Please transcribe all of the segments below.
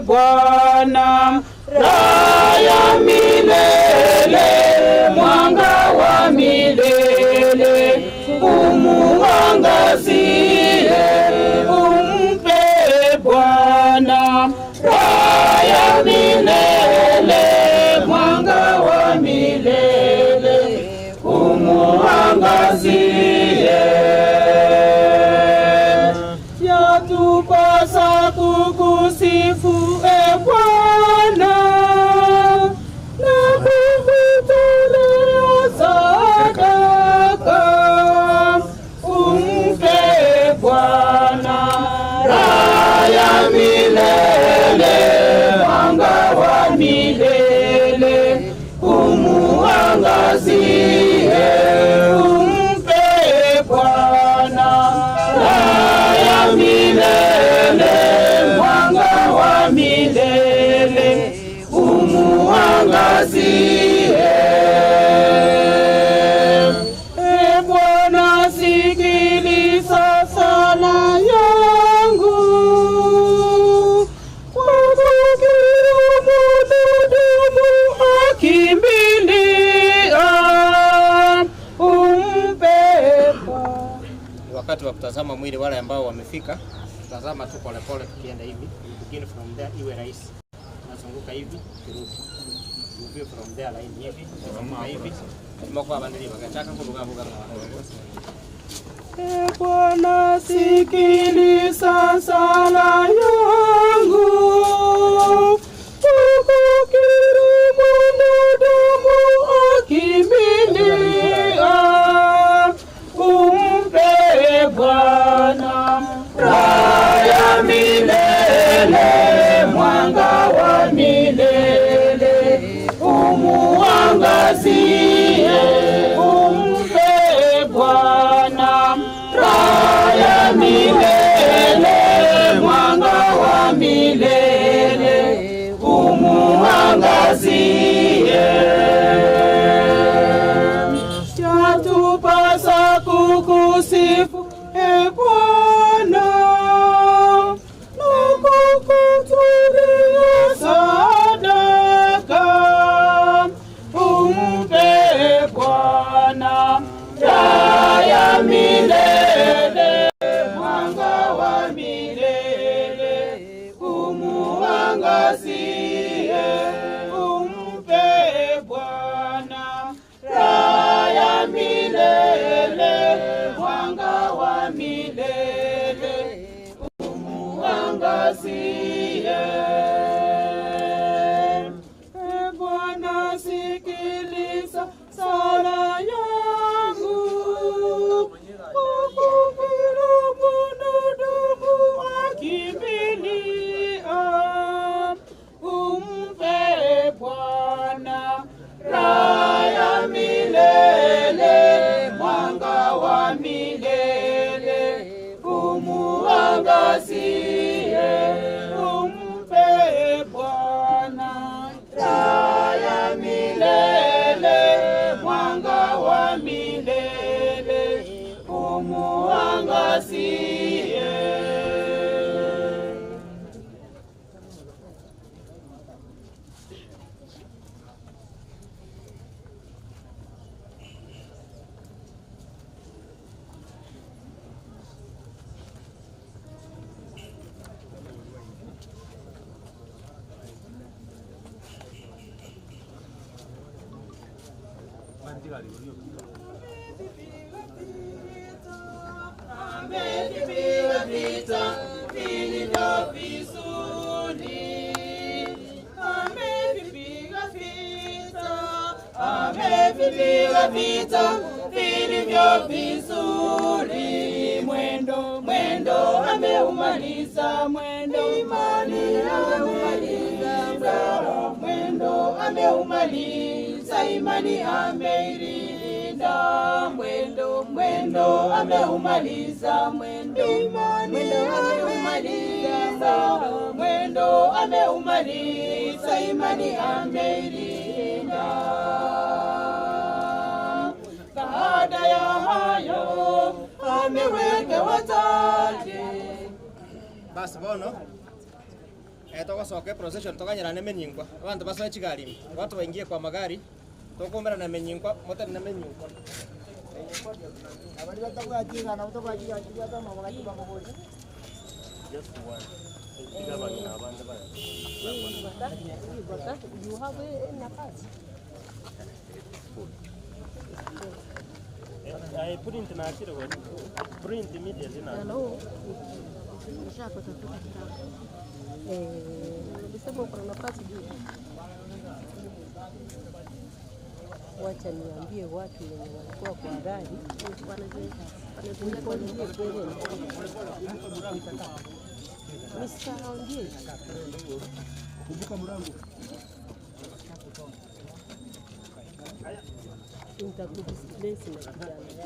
Bwana, raha ya milele, mwanga wa milele, umuangazie, umpe Bwana, raha ya milele, mwanga wa milele, umuangazie. Yatupasa kukusifu Bwana na kukutolea sadaka, umpe Bwana raha ya milele, mwanga wa milele, umuangazie, umpe Bwana raha ya milele, mwanga wa milele, umuangazie. Bwana, sikiliza sala yangu, kwa kukiri mwanadamu akimbilia, umpe Bwana. Wakati wa kutazama mwili wale ambao wamefika, tazama tu pole pole tukienda hivi, begin from there, iwe rahisi. Nazunguka hivi, kirudi. Move from there line hivi, kama hivi. Tumekuwa bandili wakachaka kuruka buga na Bwana, sikiliza sala yangu, kukiri mwanadamu akimbilia, umpe Bwana raha ya milele, mwanga wa milele, umuangazie, umpe Bwana raha ya milele, mwanga wa milele, umuangazie. Yatupasa kukusifu Bwana na kukutolea sadaka, umpe Bwana raha ya milele, mwanga wa milele, umuangazie, umpe Bwana raha ya milele, mwanga wa milele, umuangazie. Bwana, sikiliza sala yangu, kukiri mwanadamu akimbilia, umpe Bwana raha ya milele, mwanga wa milele, umuangazie, umpe Bwana raha ya milele, mwanga wa milele, umuangazie. Amevipiga vita vilivyo vizuri, amevipiga vita vilivyo vizuri, mwendo ameumaliza, imani ameumaliza, mwendo ameumaliza, imani ameilinda, mwendo ameumaliza, imani ameumaliza, mwendo ameumaliza, imani ameilinda. Baada ya hayo ameweka wataje. Basi bono toka soke procession toka nyira nemenyingwa abantu basoe chigari watu waingie kwa magari tokumbera na menyingwa mote na menyingwa abali batakuwa jinga na kutoka jinga hata mabaki pamoja just one igaba na abandi baya you have a nafasi I print na akira kwa print immediately na hello nishako tafuta kitabu nisema kuna nafasi juu. Wacha niambie watu wenye walikuwa kwa gari wanazuia kelele. Msiaongee. Kumbuka mlango. Nitakudisplace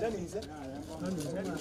na kijana.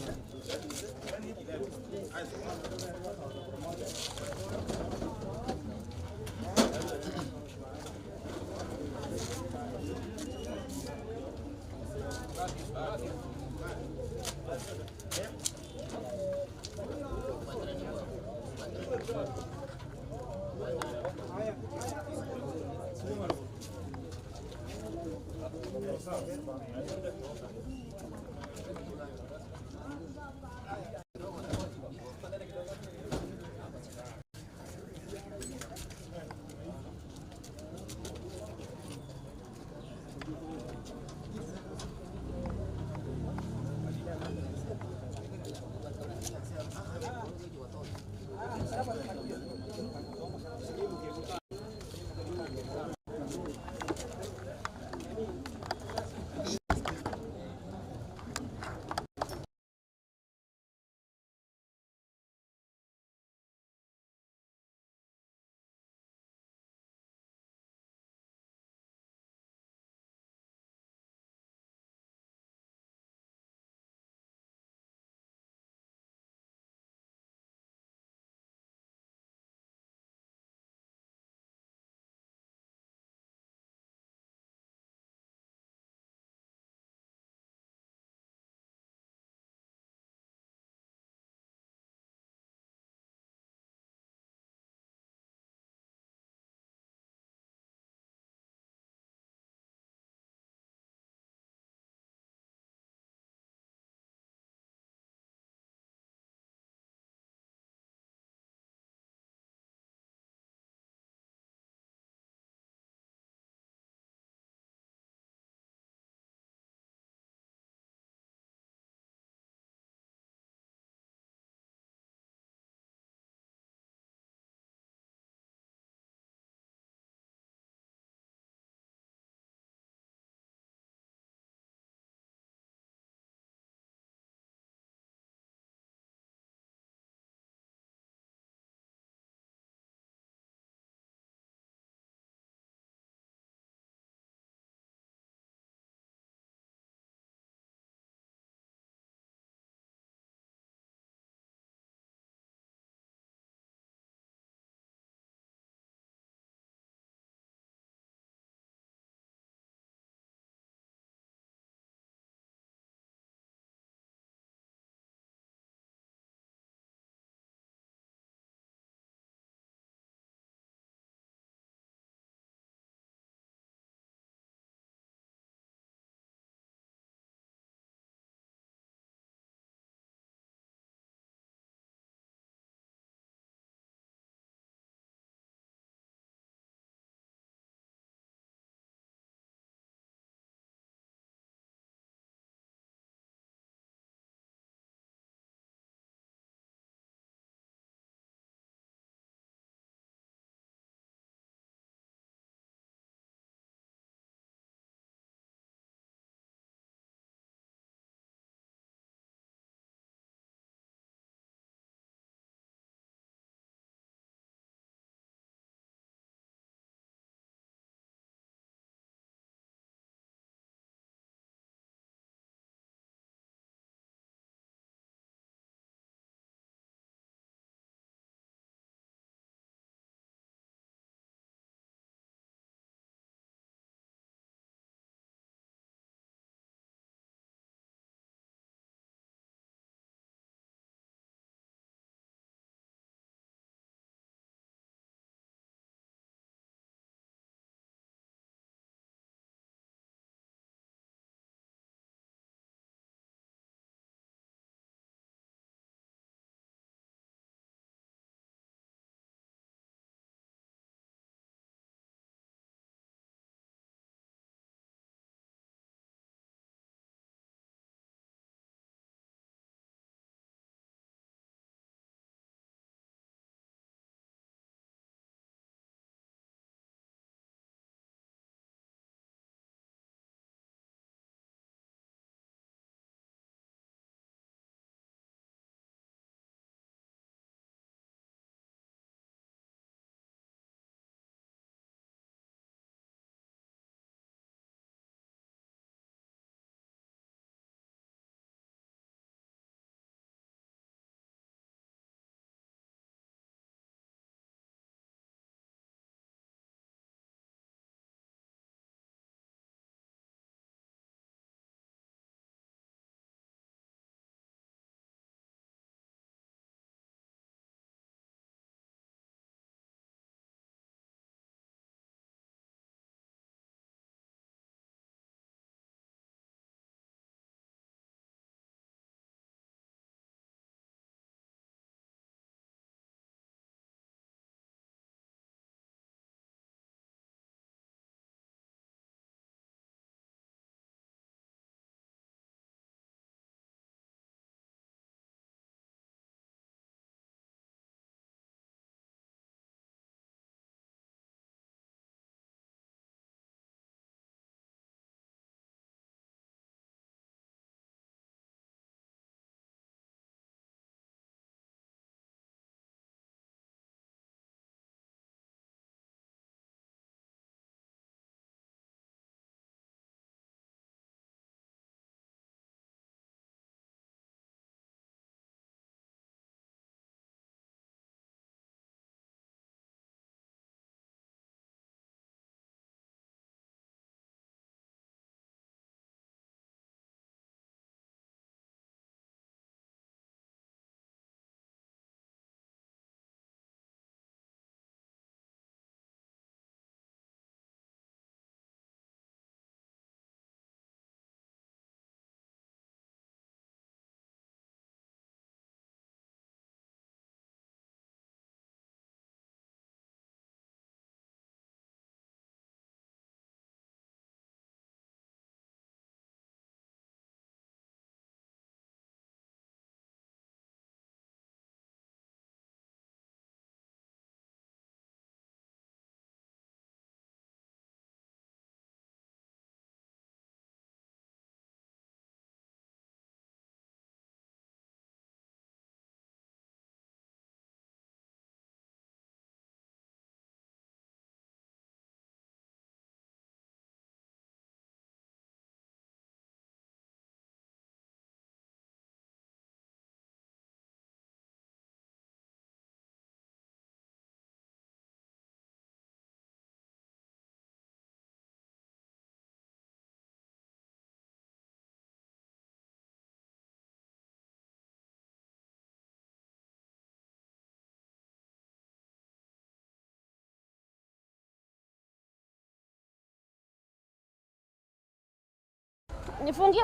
Nifungie.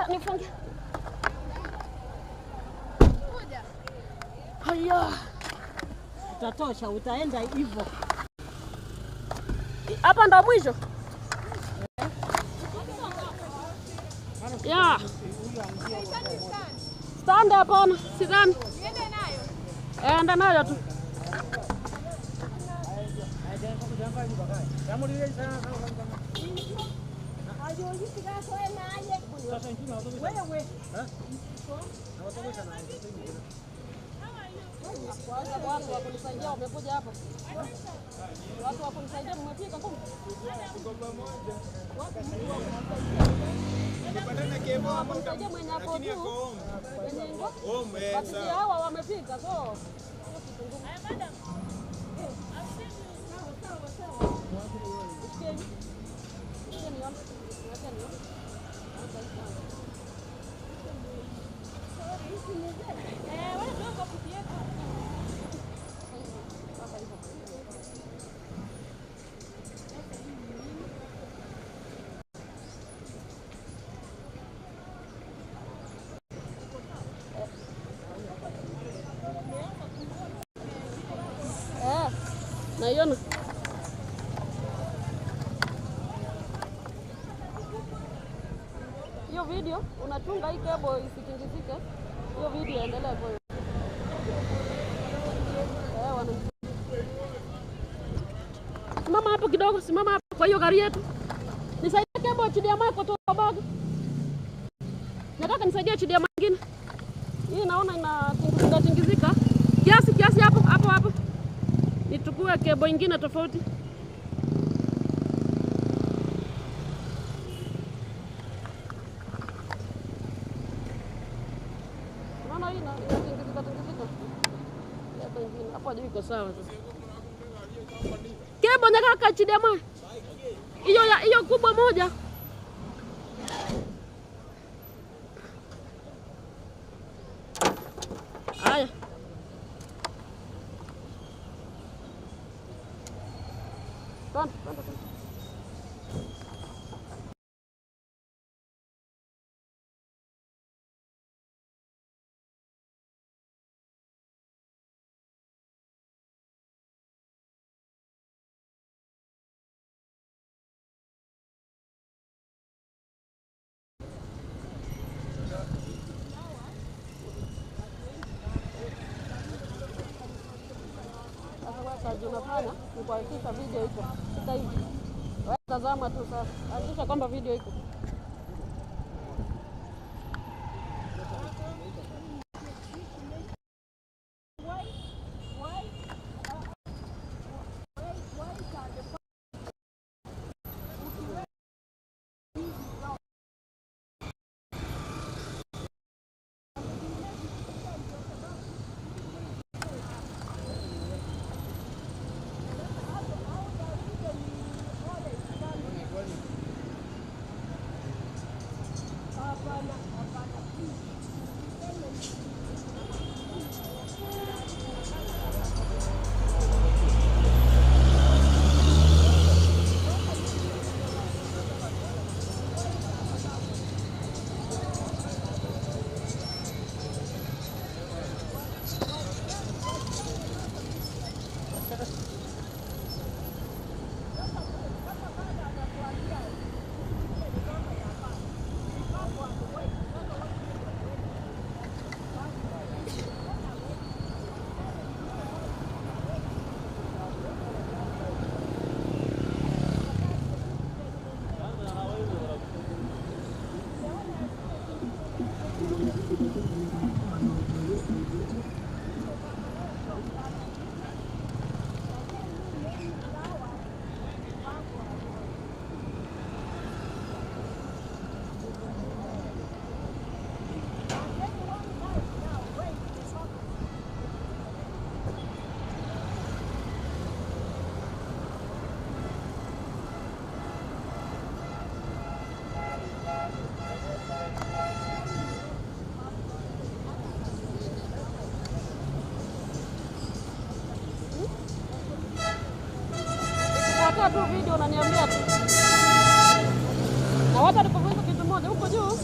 Haya. Utatosha, utaenda hivyo. Hapa ndo mwisho. Ya. Stand hapana, sidhani. Niende nayo. Enda nayo tu. Watu wakunisaidia wamekuja hapa. Watu wakunisaidia mmefika kumbe. Nipatane kemo hapa Mwenye hapo lakini yako home. Basi hawa wamefika so. Madam. Naiona. Hiyo video unachunga hii cable isitingizike. Hiyo video endelea kwa. Simama hapo kidogo, simama hapo kwa hiyo gari yetu. Nisaidie cable chini ya maji kwa toba. Nataka nisaidie chini ya mwingine. Hii naona inatingizika. Kiasi hapo. Nitukue cable nyingine tofauti. Naona hii inatingizika. Hapa nyingine. Hapo hadi iko sawa sasa. Cable nyaka chini ya maji. Hiyo kubwa moja. Haya. Panda. Sasa unafanya ni kuhakikisha video iko. Sasa hivi. Wewe tazama tu sasa. Hakikisha kwamba video iko. tu video unaniambia tu. Na watu walipofanya kitu moja huko juu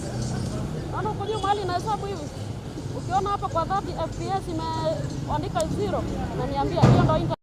nimehesabu hivi. Ukiona hapa kwa 30 FPS imeandika 0 na niambia hiyo ndio internet.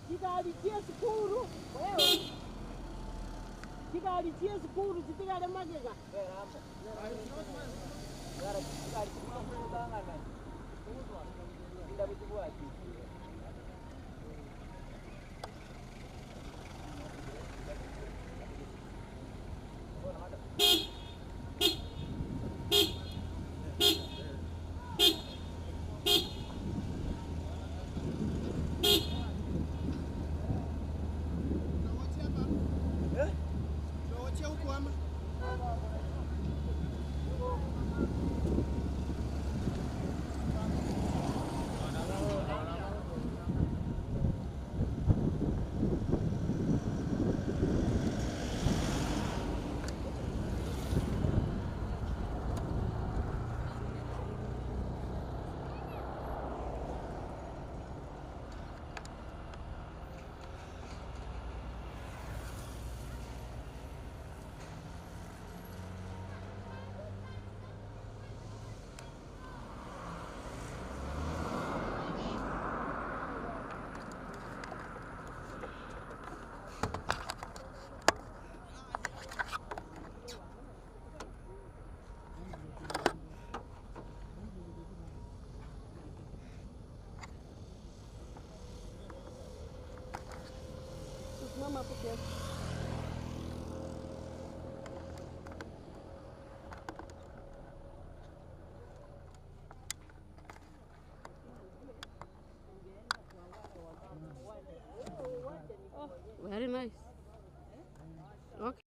Kikalitie sukuru wewe, kikalitie sukuru zitigale magega mama hapo kiasi. Oh, very nice. Okay.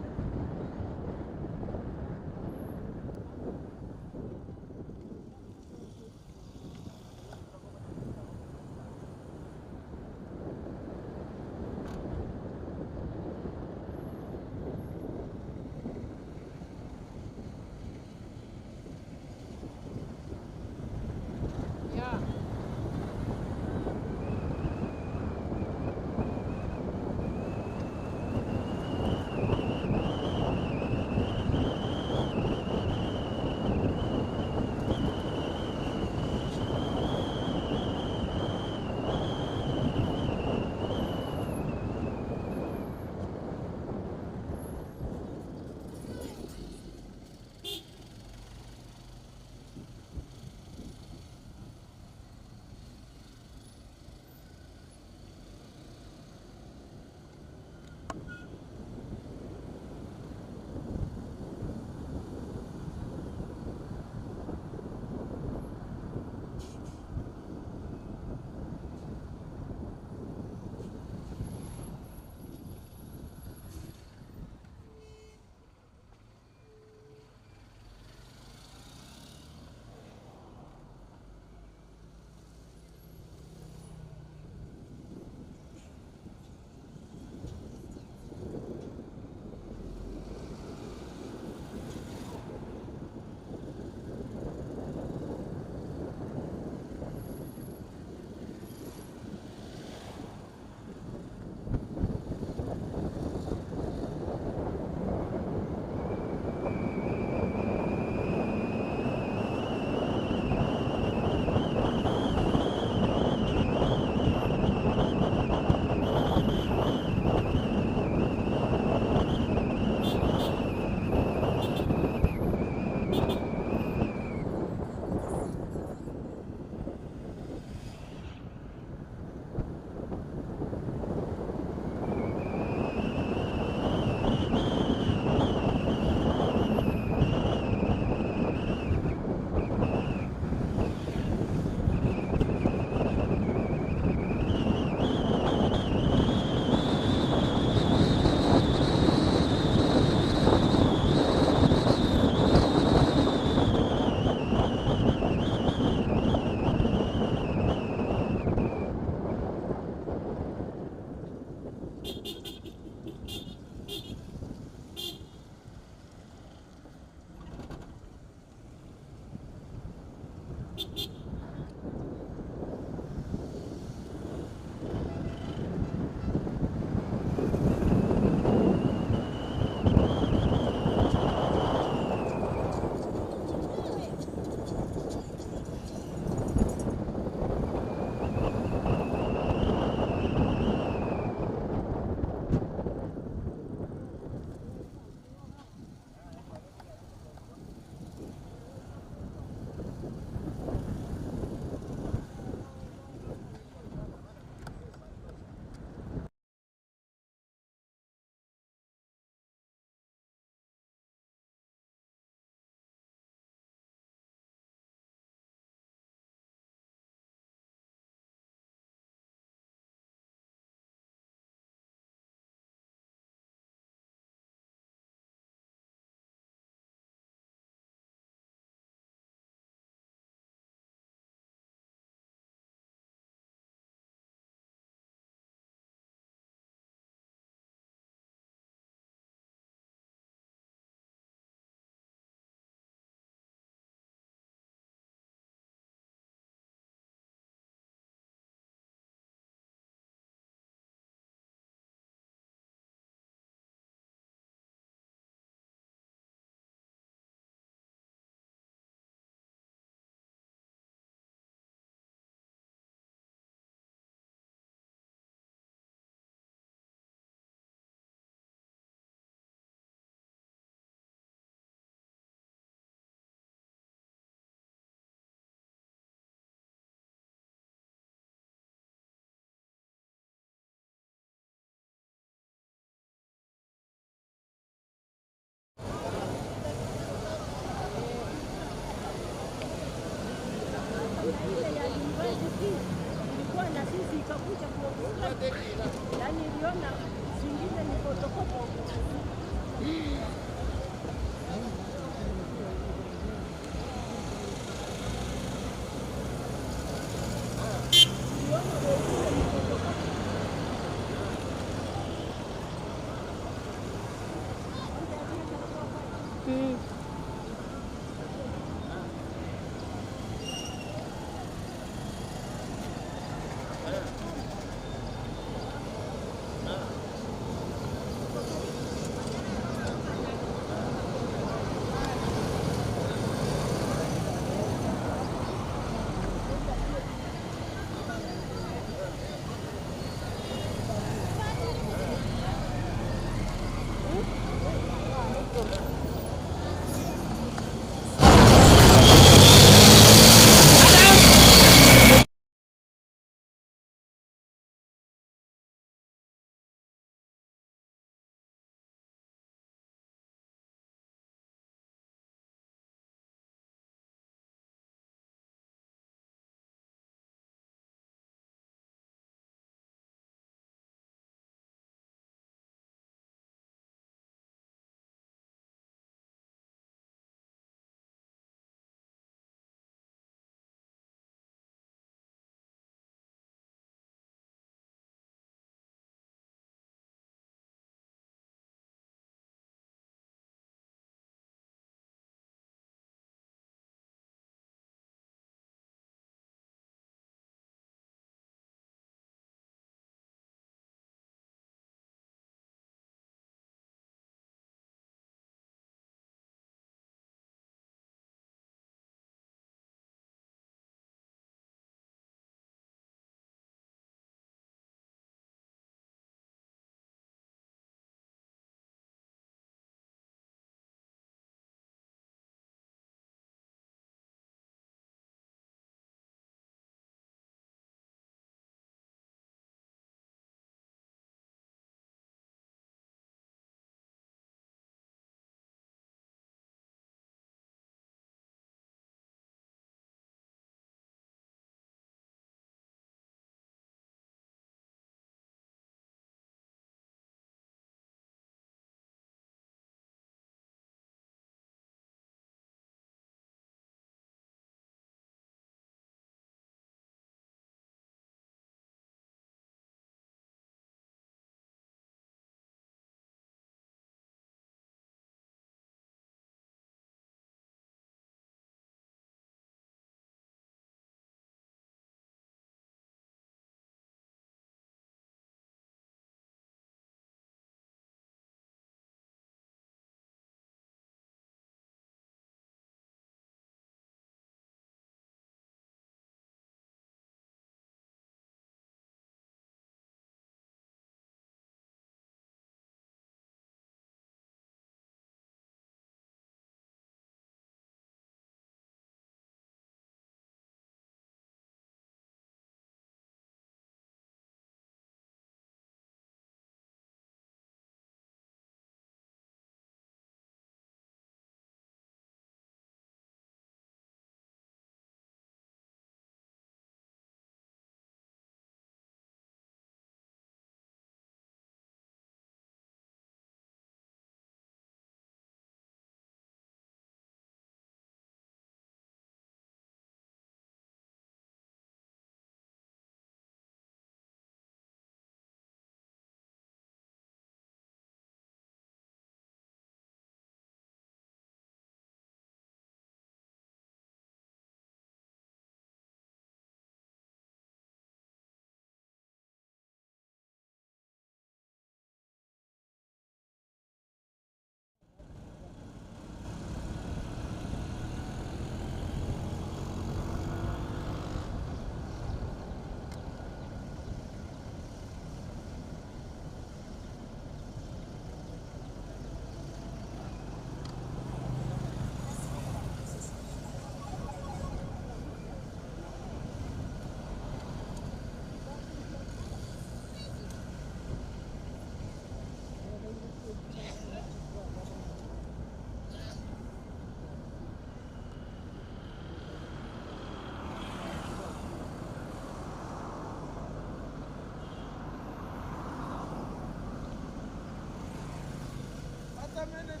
También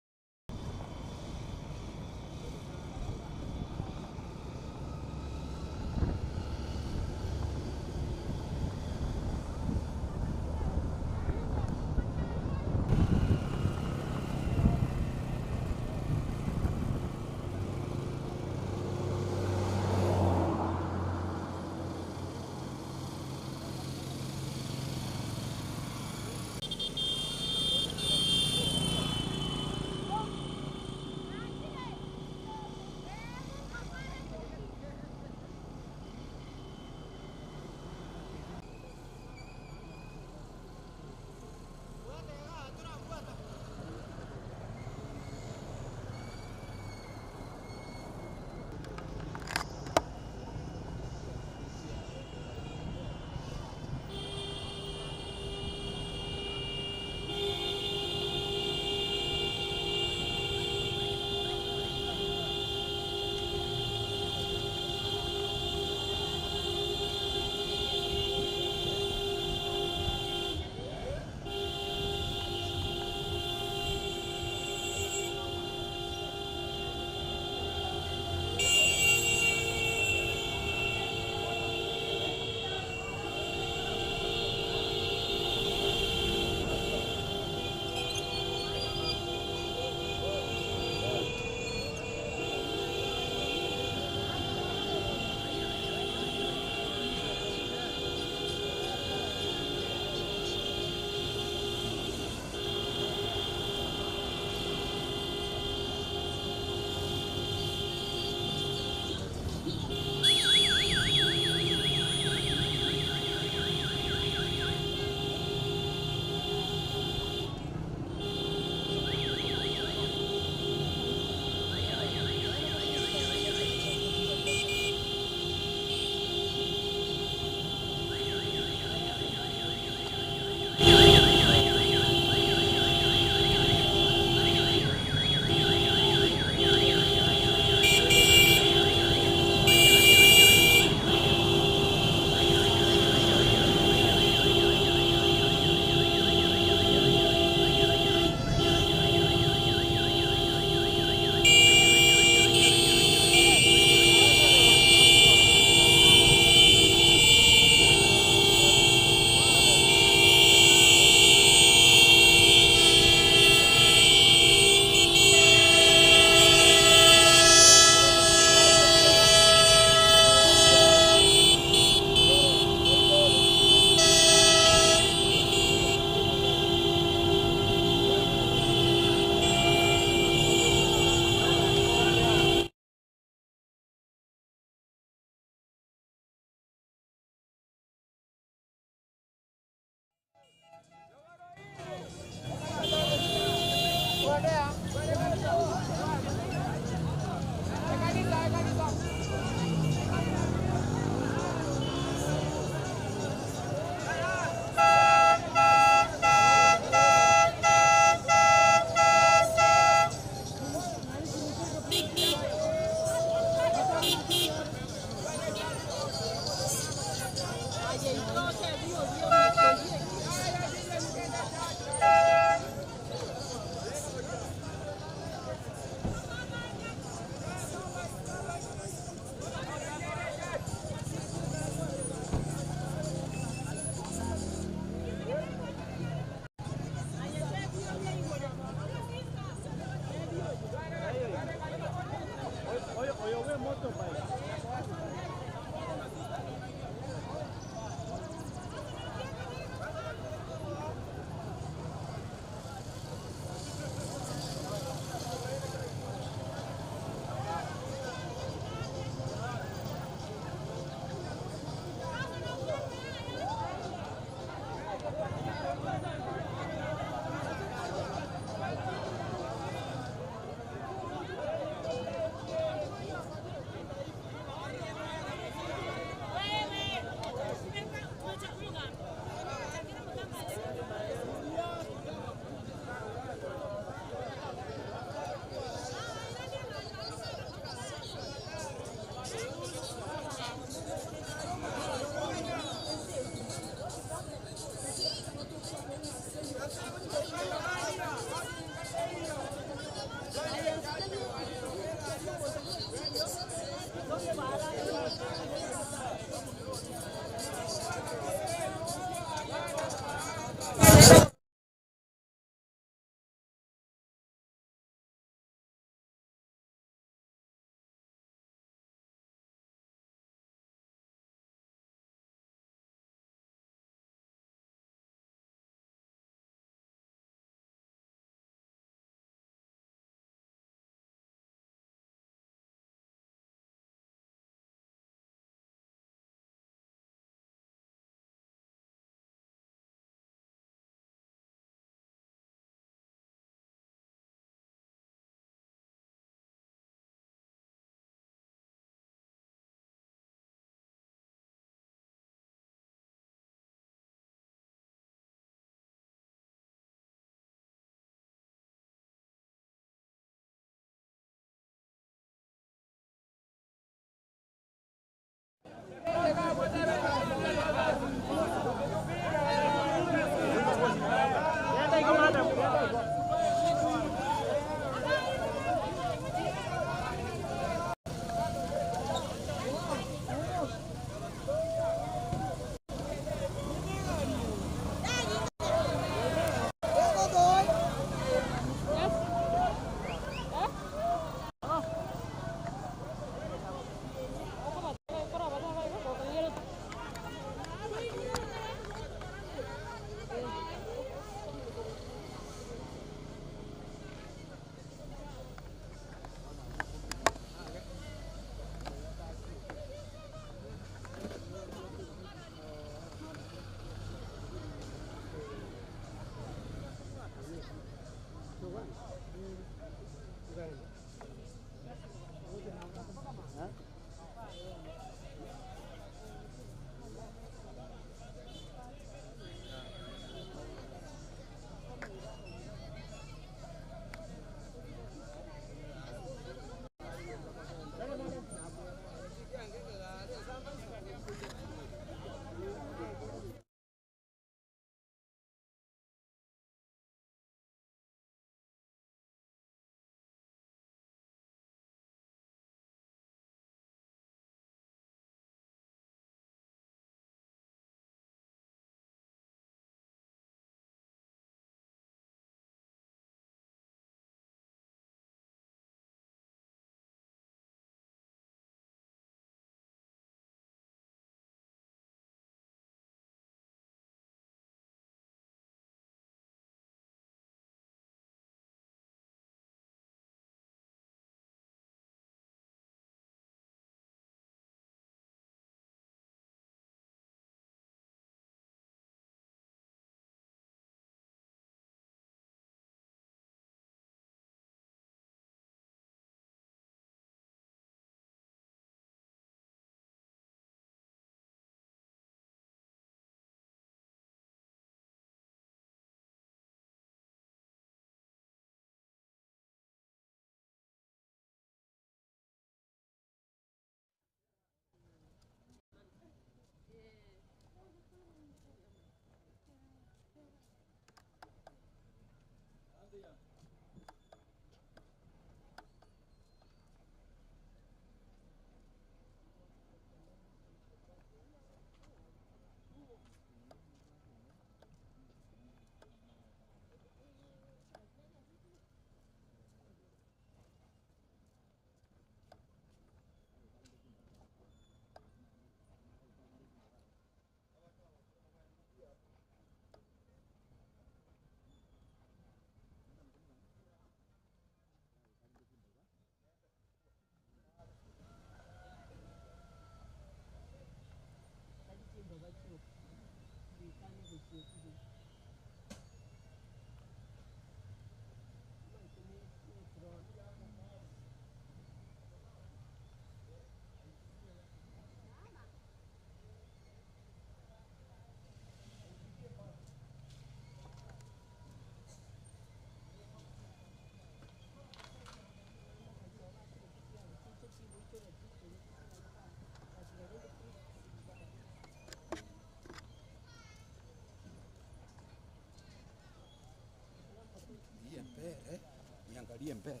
Niangalie mbele.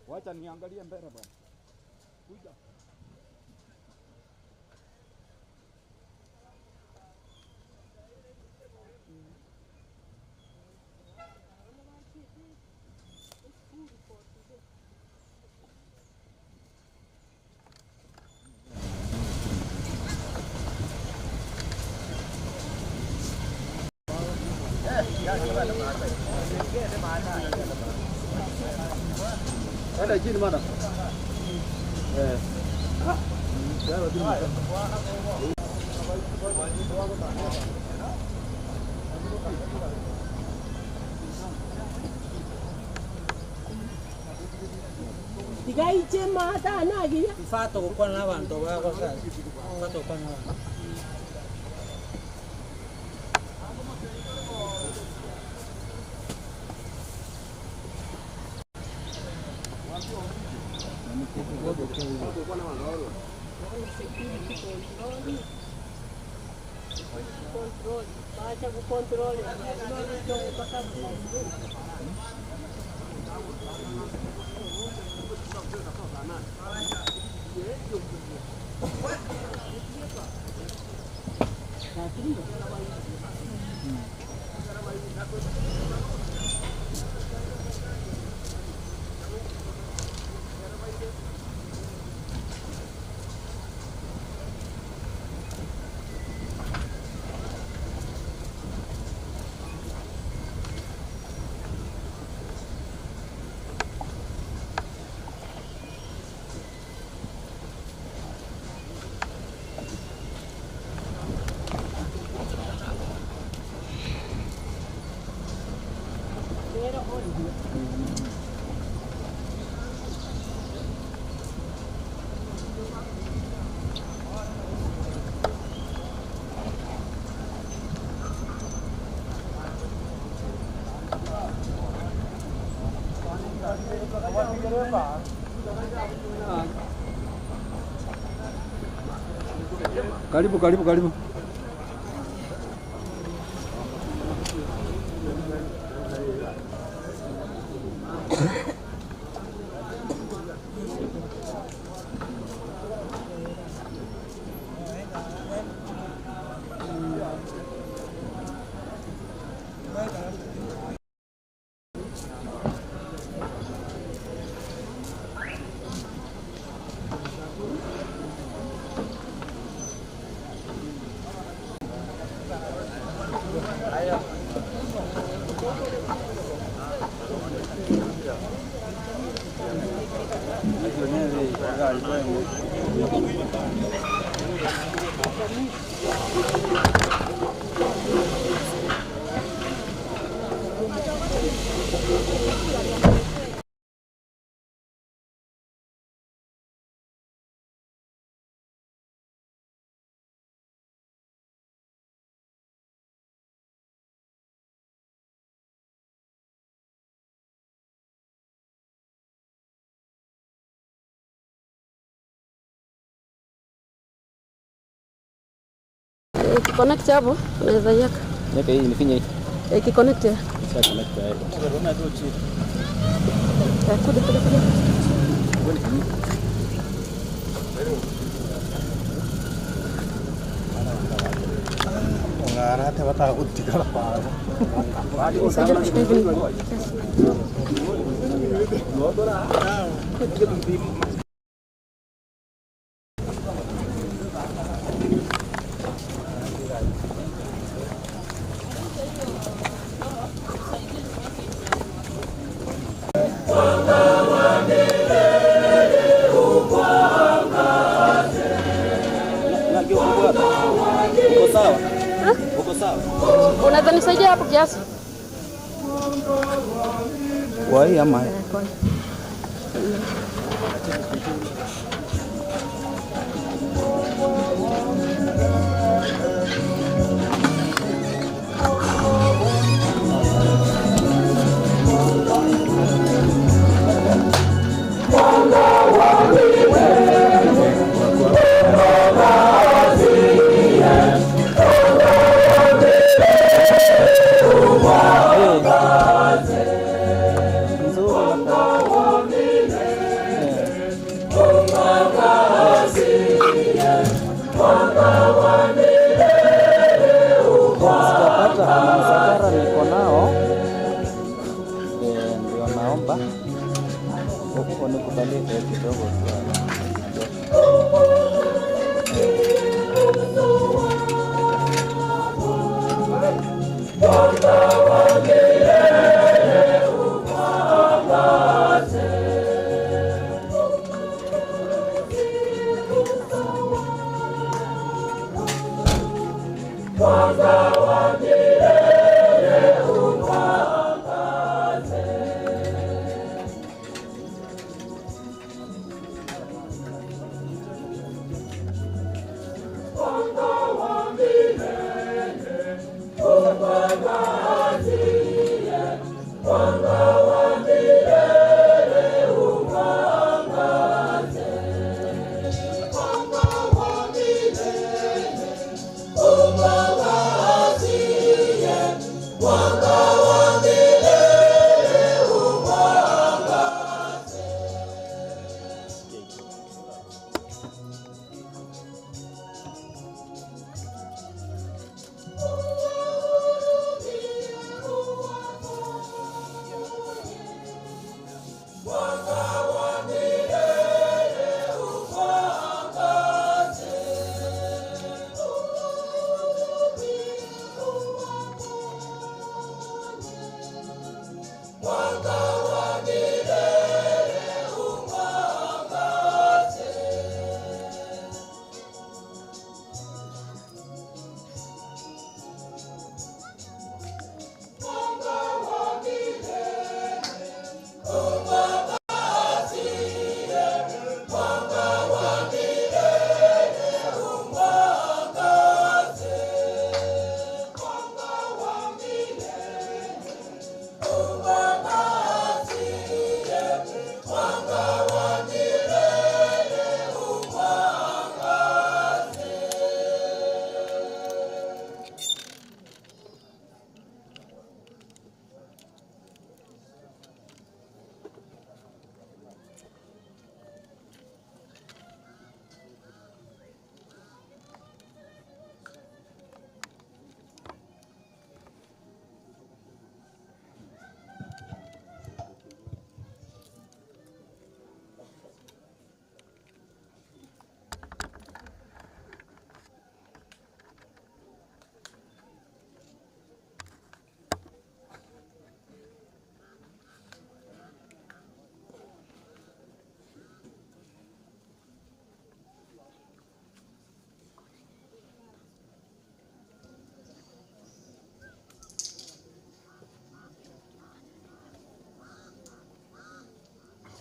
Wacha niangalie mbele bwana. Kuja. Ada jin mana? Digai cema ta na gini. Fato kwa na bantu ba ko sa. Fato kwa na. Control, baca ku control. Karibu, karibu, karibu. Ikiconnect hapo naweza yaka. Yaka hii nifinye hii. Ikiconnect Unaweza nisaidia hapo kiasi? Kwa hii ama niko nao ndio naomba unikubalie kidogo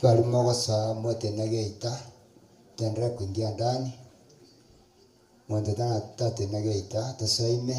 Walimogosa mote nageita tendere kuingia ndani mote tena tate nageita tusaime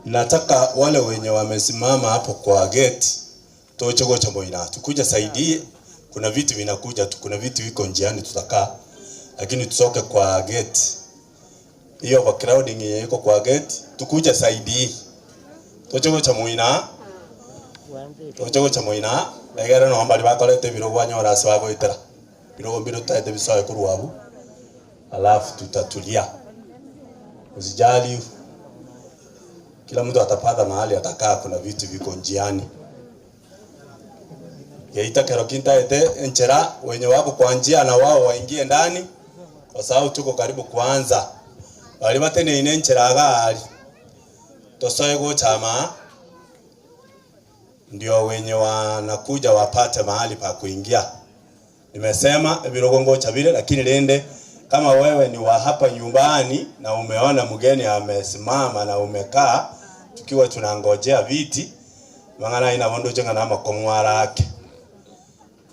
Nataka wale wenye wamesimama hapo kwa gate Tochogo cha Moina. Tukuja saidie. Kuna vitu vinakuja, kuna vitu viko njiani tutakaa. Lakini tusoke kwa gate. Hiyo overcrowding iko kwa gate. Tukuja saidie. Tochogo cha Moina. Tochogo cha Moina. Egera no ambali bakolete biro bwanyora sababu itera. Biro taete bisawe kuruabu. Alafu tutatulia. Usijali. Kila mtu atapata mahali atakaa, kuna vitu viko njiani. Geita Kerokinta ete enchera wenye wako kwa njia na wao waingie ndani kwa sababu tuko karibu kuanza. Wale batene ine enchera gari. Tosoego chama ndio wenye wanakuja wapate mahali pa kuingia. Nimesema birogongo chabile, lakini lende kama wewe ni wa hapa nyumbani na umeona mgeni amesimama na umekaa tukiwa tunangojea viti, mangana ina bondo jenga na makongwara yake.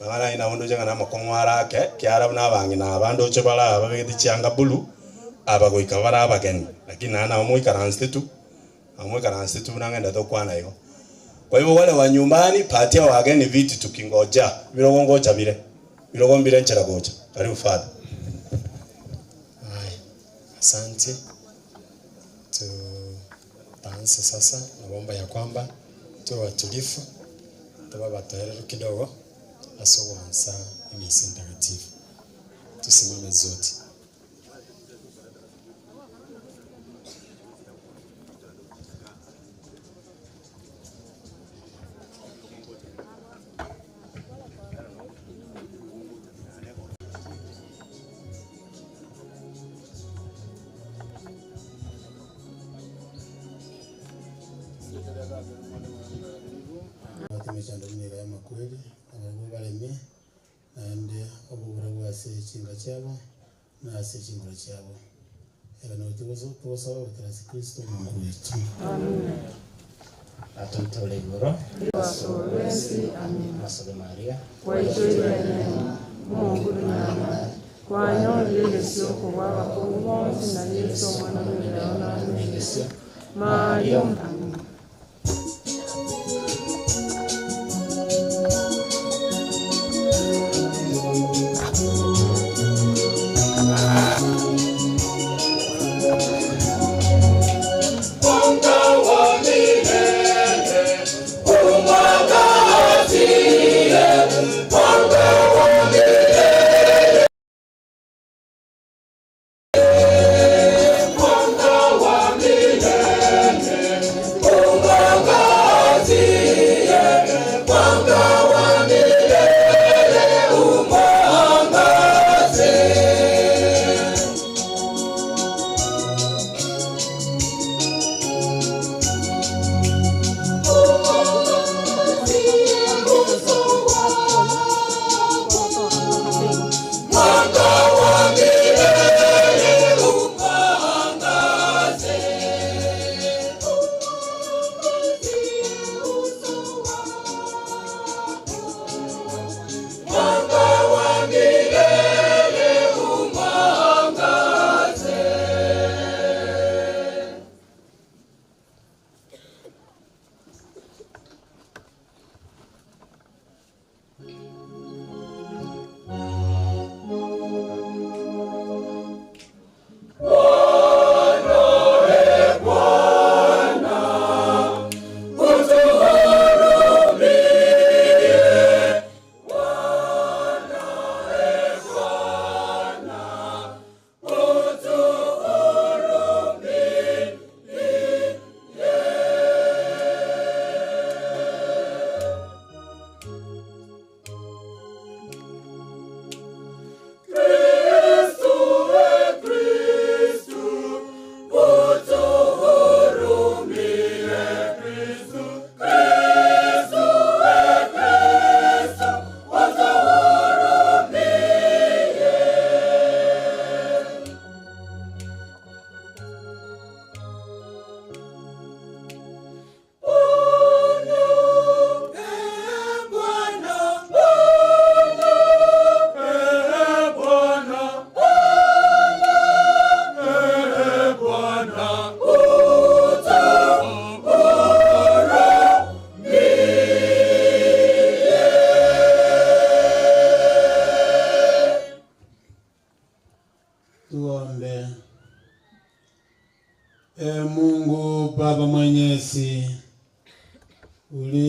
Mangana ina bondo jenga na makongwara yake kiara na bangi na abando chebala abageti chianga bulu abagoika bara abageni, lakini ana omuika ranstitu amweka ranstitu nangenda to kwana hiyo. Kwa hivyo wale wa nyumbani patia wageni viti tukingoja birogongo chabile. Birogombile nchera goja. Karibu father. Asante. Tuanze sasa, naomba ya kwamba tuwe watulivu, tuwe wataelewa kidogo, asowansa misa takatifu. Tusimame zote. Tumechandani ya makweli ababareme ande obubura bwase chinga cyabo na se chinga cyabo era no tuzo utarasi Kristo Mungu wetu. Amen. Atuntole goro Wasoresi amen. Masode Maria Kwa itoile neno Mungu na kwa nyonyi sio kwa wakubwa na Yesu mwana wa Yesu Maria amen.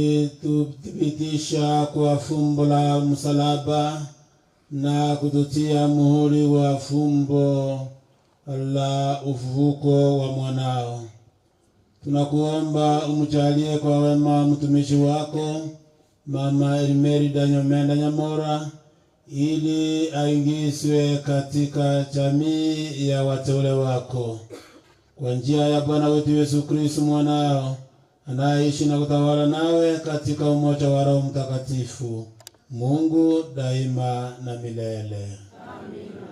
ulituthibitisha kwa fumbo la msalaba na kututia muhuri wa fumbo la ufufuko wa mwanao. Tunakuomba umjalie kwa wema mtumishi wako Mama Elimerida Nyomenda Nyamora, ili aingizwe katika jamii ya wateule wako kwa njia ya Bwana wetu Yesu Kristo mwanao, anaishi na kutawala nawe katika umoja wa Roho Mtakatifu, Mungu daima na milele. Amina.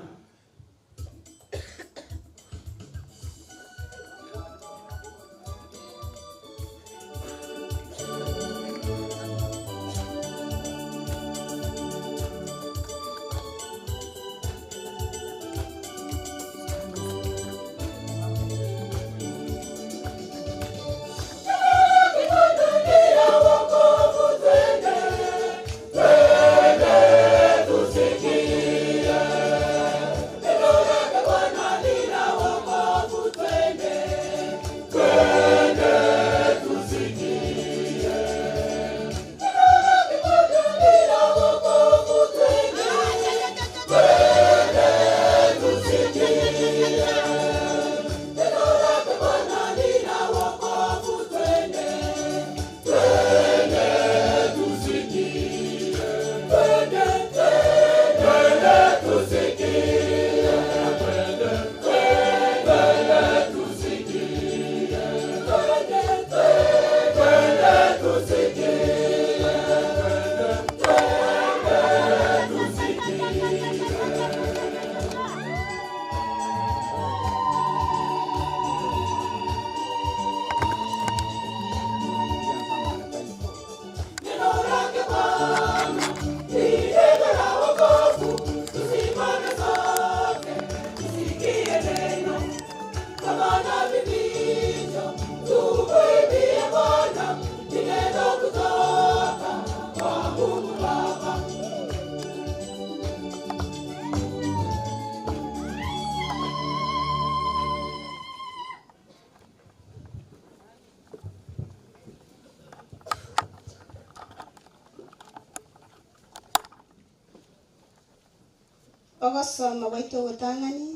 Ogosoma waitu gutangani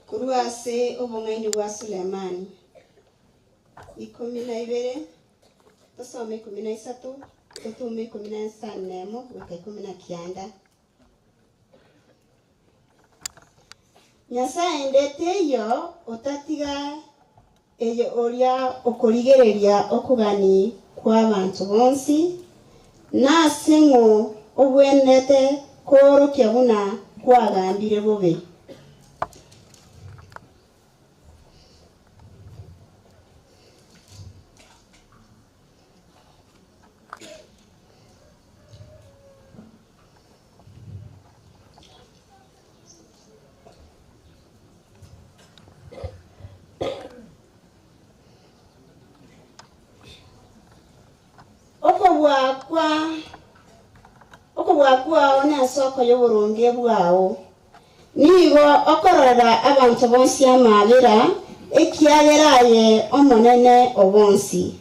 kuruase obongaini bwa Sulemani 12 tusome 13 tutume 14 wika 19. Nyasaye ndete yo otatiga eyo oria okorigereria okugani kwa abantu bonsi na singo obwenete koro kyabuna kwagambire bobe. Okobwakwa ona soko y'oburunge bwawo nigo okorora abantu bonsi amabera ekyageraye omonene obonsi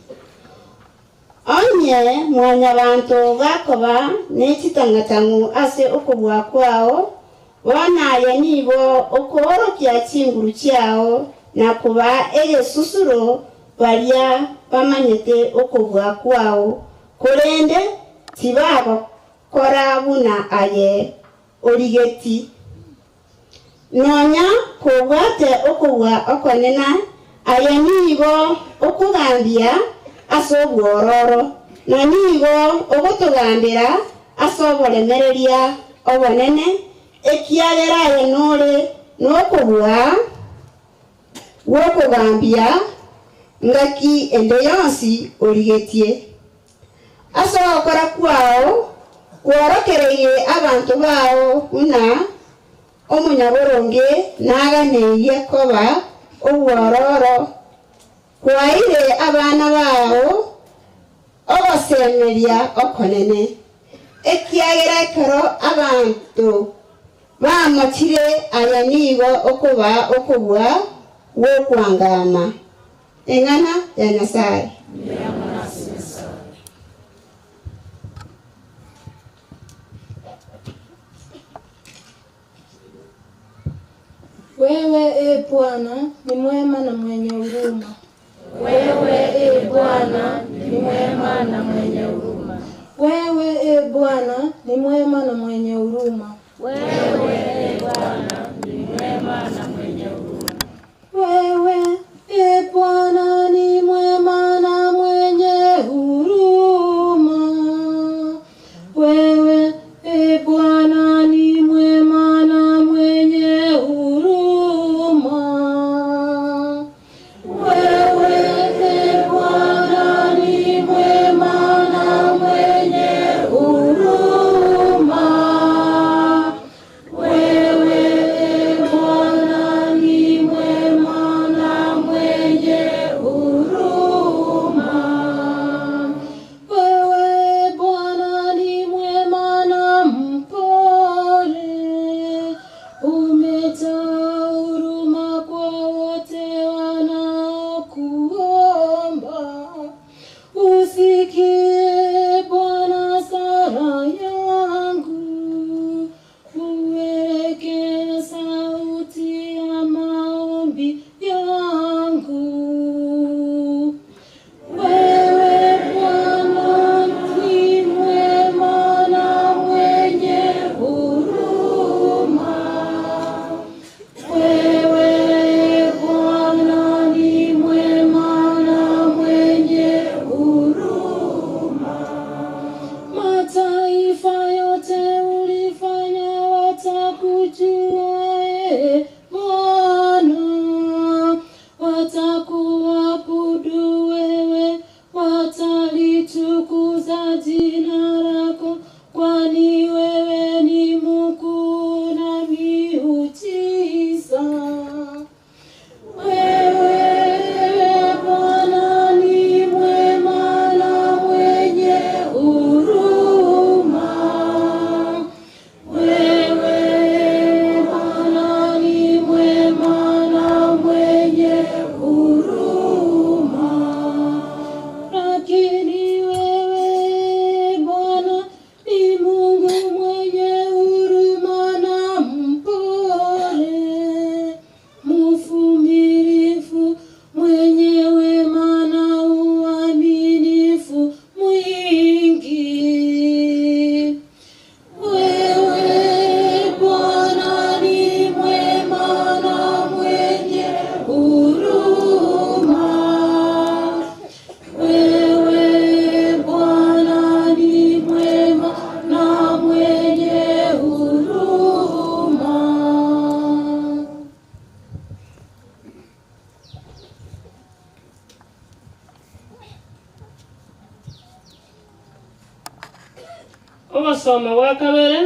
onye mwanya abantu gakoba n'ekitangatangu ase okobwakwawo bonaye nibo okorokia kinguru kyawo nakuba egesusuro balya bamanyete okobwakwawo kurende tibabo kora buna aye origeti nonya kobwate okubwa okonena aye nigo okugambia asobwororo na nigo okutugambira asobolemereria obonene ekiageraye nore nokubwa wokugambia ngaki ende yonsi origetie asokora kwao kworokereye abantu bawo una omunyaboronge naganeye koba obwororo kwaire abana bawo ogosemeria okonene ekiagera kero abantu bamotire ayanigo okuba okubwa wokwangama engana ya Nyasaye. Wewe e Bwana ni mwema na mwenye huruma. Wewe e Bwana ni mwema na mwenye huruma. Wewe e Bwana ni mwema na mwenye huruma. Wewe e Bwana ni mwema na mwenye huruma. Wewe e Bwana ni mwema na mwenye huruma. Wewe e Bwana ni mwema na mwenye huruma. Wewe e Bwana ni mwema na mwenye huruma. Wewe e Bwana ni mwema na mwenye huruma. Wewe Bwana ni mwema na mpole, umejaa huruma kwa wote wanaokuomba. Usikie Bwana sala yangu, uweke sauti ya maombi yangu. Wewe Bwana ni mwema na mwenye huruma. Wewe Bwana ni mwema na mwenye huruma. Mataifa yote ulifanya watakujua, Bwana, watakuabudu wewe, watalitukuza jina lako, kwani wewe ni mkuu na miujiza. Wewe Bwana ni mwema na mwenye huruma. Wewe Bwana ni mwema na mwenye huruma. Lakini wewe Bwana ni Mungu mwenye huruma na mpole, mvumilivu, mwenye wema na uaminifu mwingi. Wewe Bwana ni mwema na mwenye huruma. Wewe Bwana ni mwema na mwenye huruma. Obasoma bwa kabere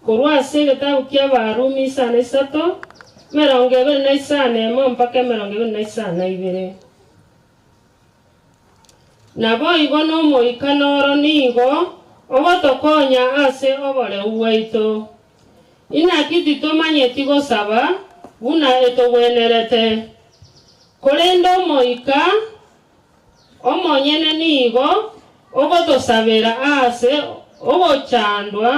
kurwa ase egitabu kia Barumi isano isato 25 mpaka 22. Nabo igo n'omoika noro nigo ogotokonya ase obore bwaitu. Inaki tumanyeti gosaba buna etogwenerete. Korenda omoika omonyene nigo ogotosabera ase ogochandwa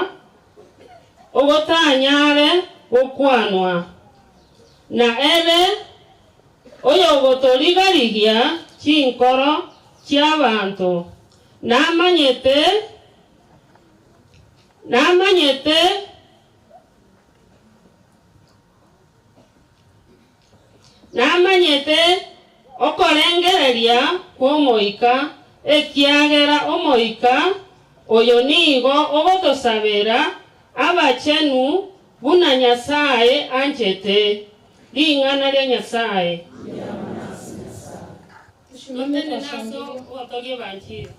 ogotanyare gokwanwa na ere oyo ogotorigarigia chinkoro chiabantu namanyete okorengereria kw'omoika ekiagera omoika oyo nigo ogotosabera abachenu buna Nyasaye anchete ling'ana lya Nyasaye. Tusimame naso watoge banchiri.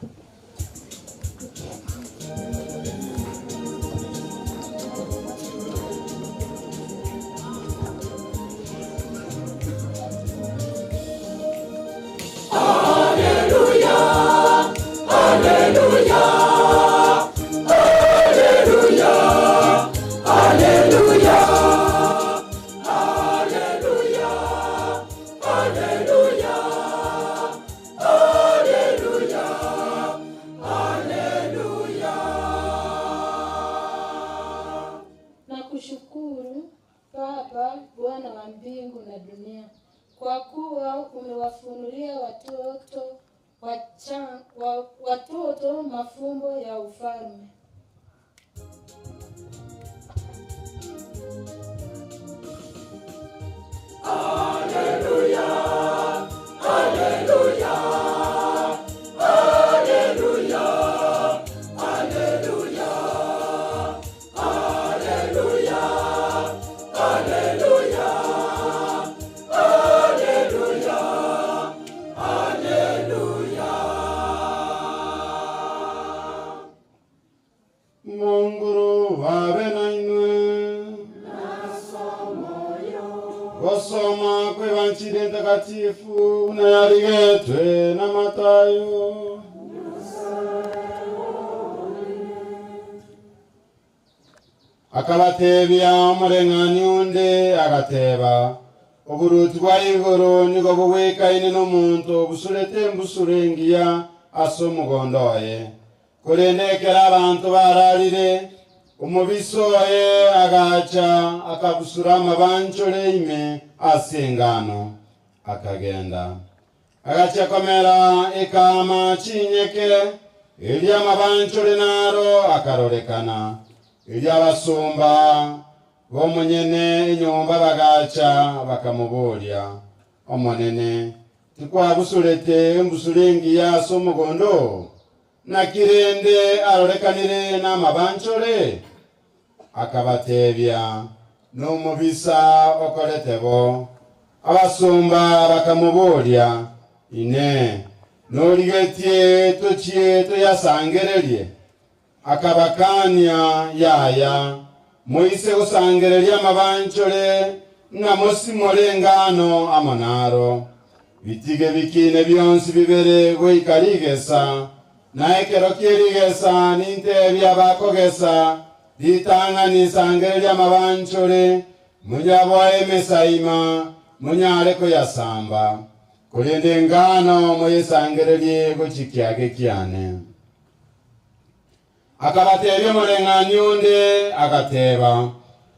Hallelujah, hallelujah, hallelujah, hallelujah, hallelujah, hallelujah, hallelujah. kumewafunulia watoto mafumbo ya ufalme. Haleluya, haleluya, haleluya, haleluya, haleluya, haleluya, haleluya, haleluya. Mungu wawe na inwe gosoma kw'Evanjili Ntagatifu unayarigetwe na Matayo. Akabatebya umureng'ani undi agateba uburuti bwa iguru niko bubwikaine n'omuntu busurete mbusurengiya ase omugondoye kurendekera abantu bararire umubisoye agacha akabusura amabanchore ime asengano akagenda agacha komera ikama chinyeke ili amabanchore naro akarorekana ili abasumba bomunyene inyumba bagacha bakamubulya omonene tikwabusurete mbusurengiya ase omugondo nakirende arorekanire n'amabanchore akabatebya n'omubisa okoretebo abasumba bakamubulya ine noligetie tochie toyasangererie akabakania yaya moise gusangereria amabanchore nga mosimole ngano amonaro bitige bikine byonsi bibere goikarigesa na ekero kirigesa nintebya bakogesa litanganisangere amabanchore munyaboe mesaima munyareko yasamba kulinde ngano moyesangererie gochikyage kyane akabatebya mureng'ani undi agateba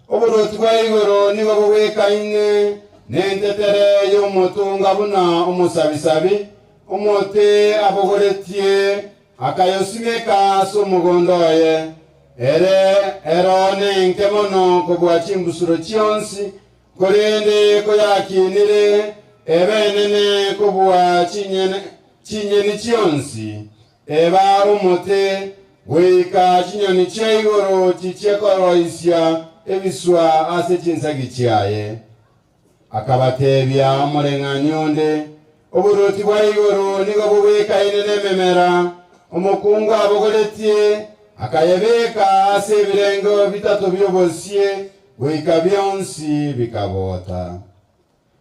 oburuti bwa iguru nibo bubwikaine n'entetere y'omutunga buna omusabisabi omote abogoretie akayosimeka ase omugondoye ero nenkemono kobwa chimbusuro chionsi korende koyakinire ebenene kobwa chinyeni chionsi eba omote wika chinyoni chia igoro chichekoroisya ebiswa ase chinsagi chiaye akabatebya omureng'ani undi oburuti bwa iguru nigo bubwikaine n'ememera omukungu abogoretie akayebeka ase ebirengo bitatu by'obosye goika byonsi bikabota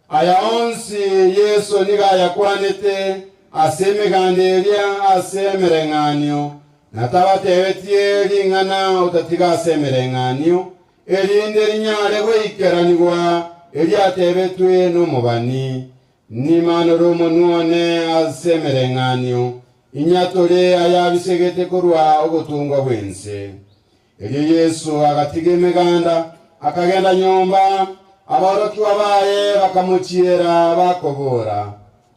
aya onsi yesu nigo ayakwanete ase emiganda eria ase emereng'anio natabatebetie ling'ana otatiga ase emereng'anio erinde rinyare goikeranigwa eriatebetwe n'omubani nimanoro omonwone ase emereng'anio inyatore ayabisegete korwa ogotungwa bwense eryo yesu agatiga emiganda akagenda nyomba aborokiwa baye bakamuchiera bakobora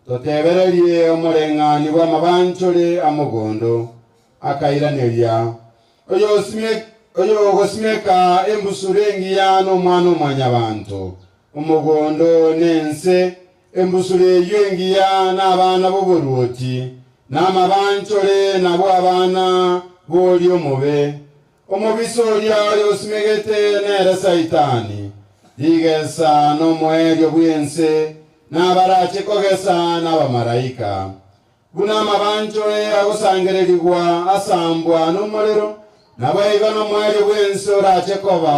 totebererie omureng'ani bw'amabanchore amogondo akairaneria oyo ogosimeka embusurengiya n'omwana omwanyabantu omugondo n'ense embusure yengiya n'abaana b'oburuoti n'amabanchore nabo abaana b'oli omobe omubisa oria osimegete n'ere saitani ligesa n'omweryo bw'ense n'abarachekogesa n'abamarayika buna amabanchore agosangererigwa asambwa n'omuliro nabaiga n'omweryo bw'ense orachekoba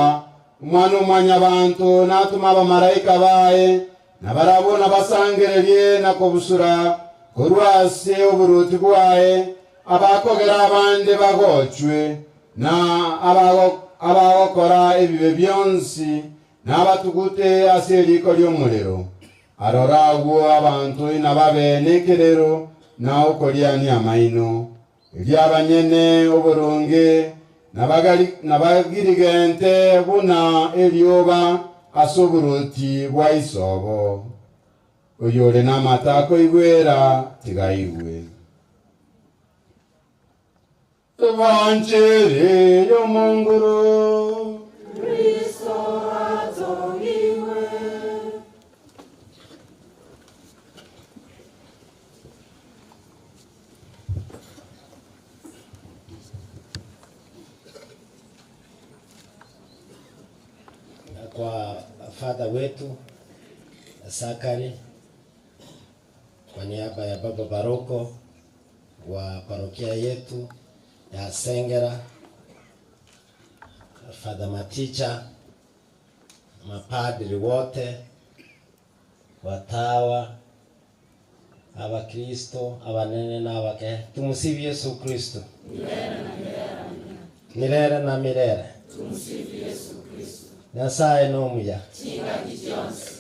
omwana omwanyabantu natuma abamarayika baye nabarabona basangererie nakobusura korwase oburuti bwaye abakogera abande bagochwe na abagokora ebibe byonsi n'abatugute ase eriko ly'omuliro aroragwo abantu inababe n'ekerero naokoriani amaino eryabanyene oburunge nabagirigente buna eryoba ase oburuti bwa isobo Uyole na matako igwera tigaiwe. Evangelii yo mongoro. Kristo atoiwe. Kwa Father wetu Sakari, kwa niaba ya baba paroko wa parokia yetu ya Sengera, Father Maticha, mapadri wote, watawa, abakristo, abanene na abake, tumusifu Yesu Kristo. Milele na milele. Tumusifu Yesu Kristo. Nyasaye nomuya. Chinga kichonsi.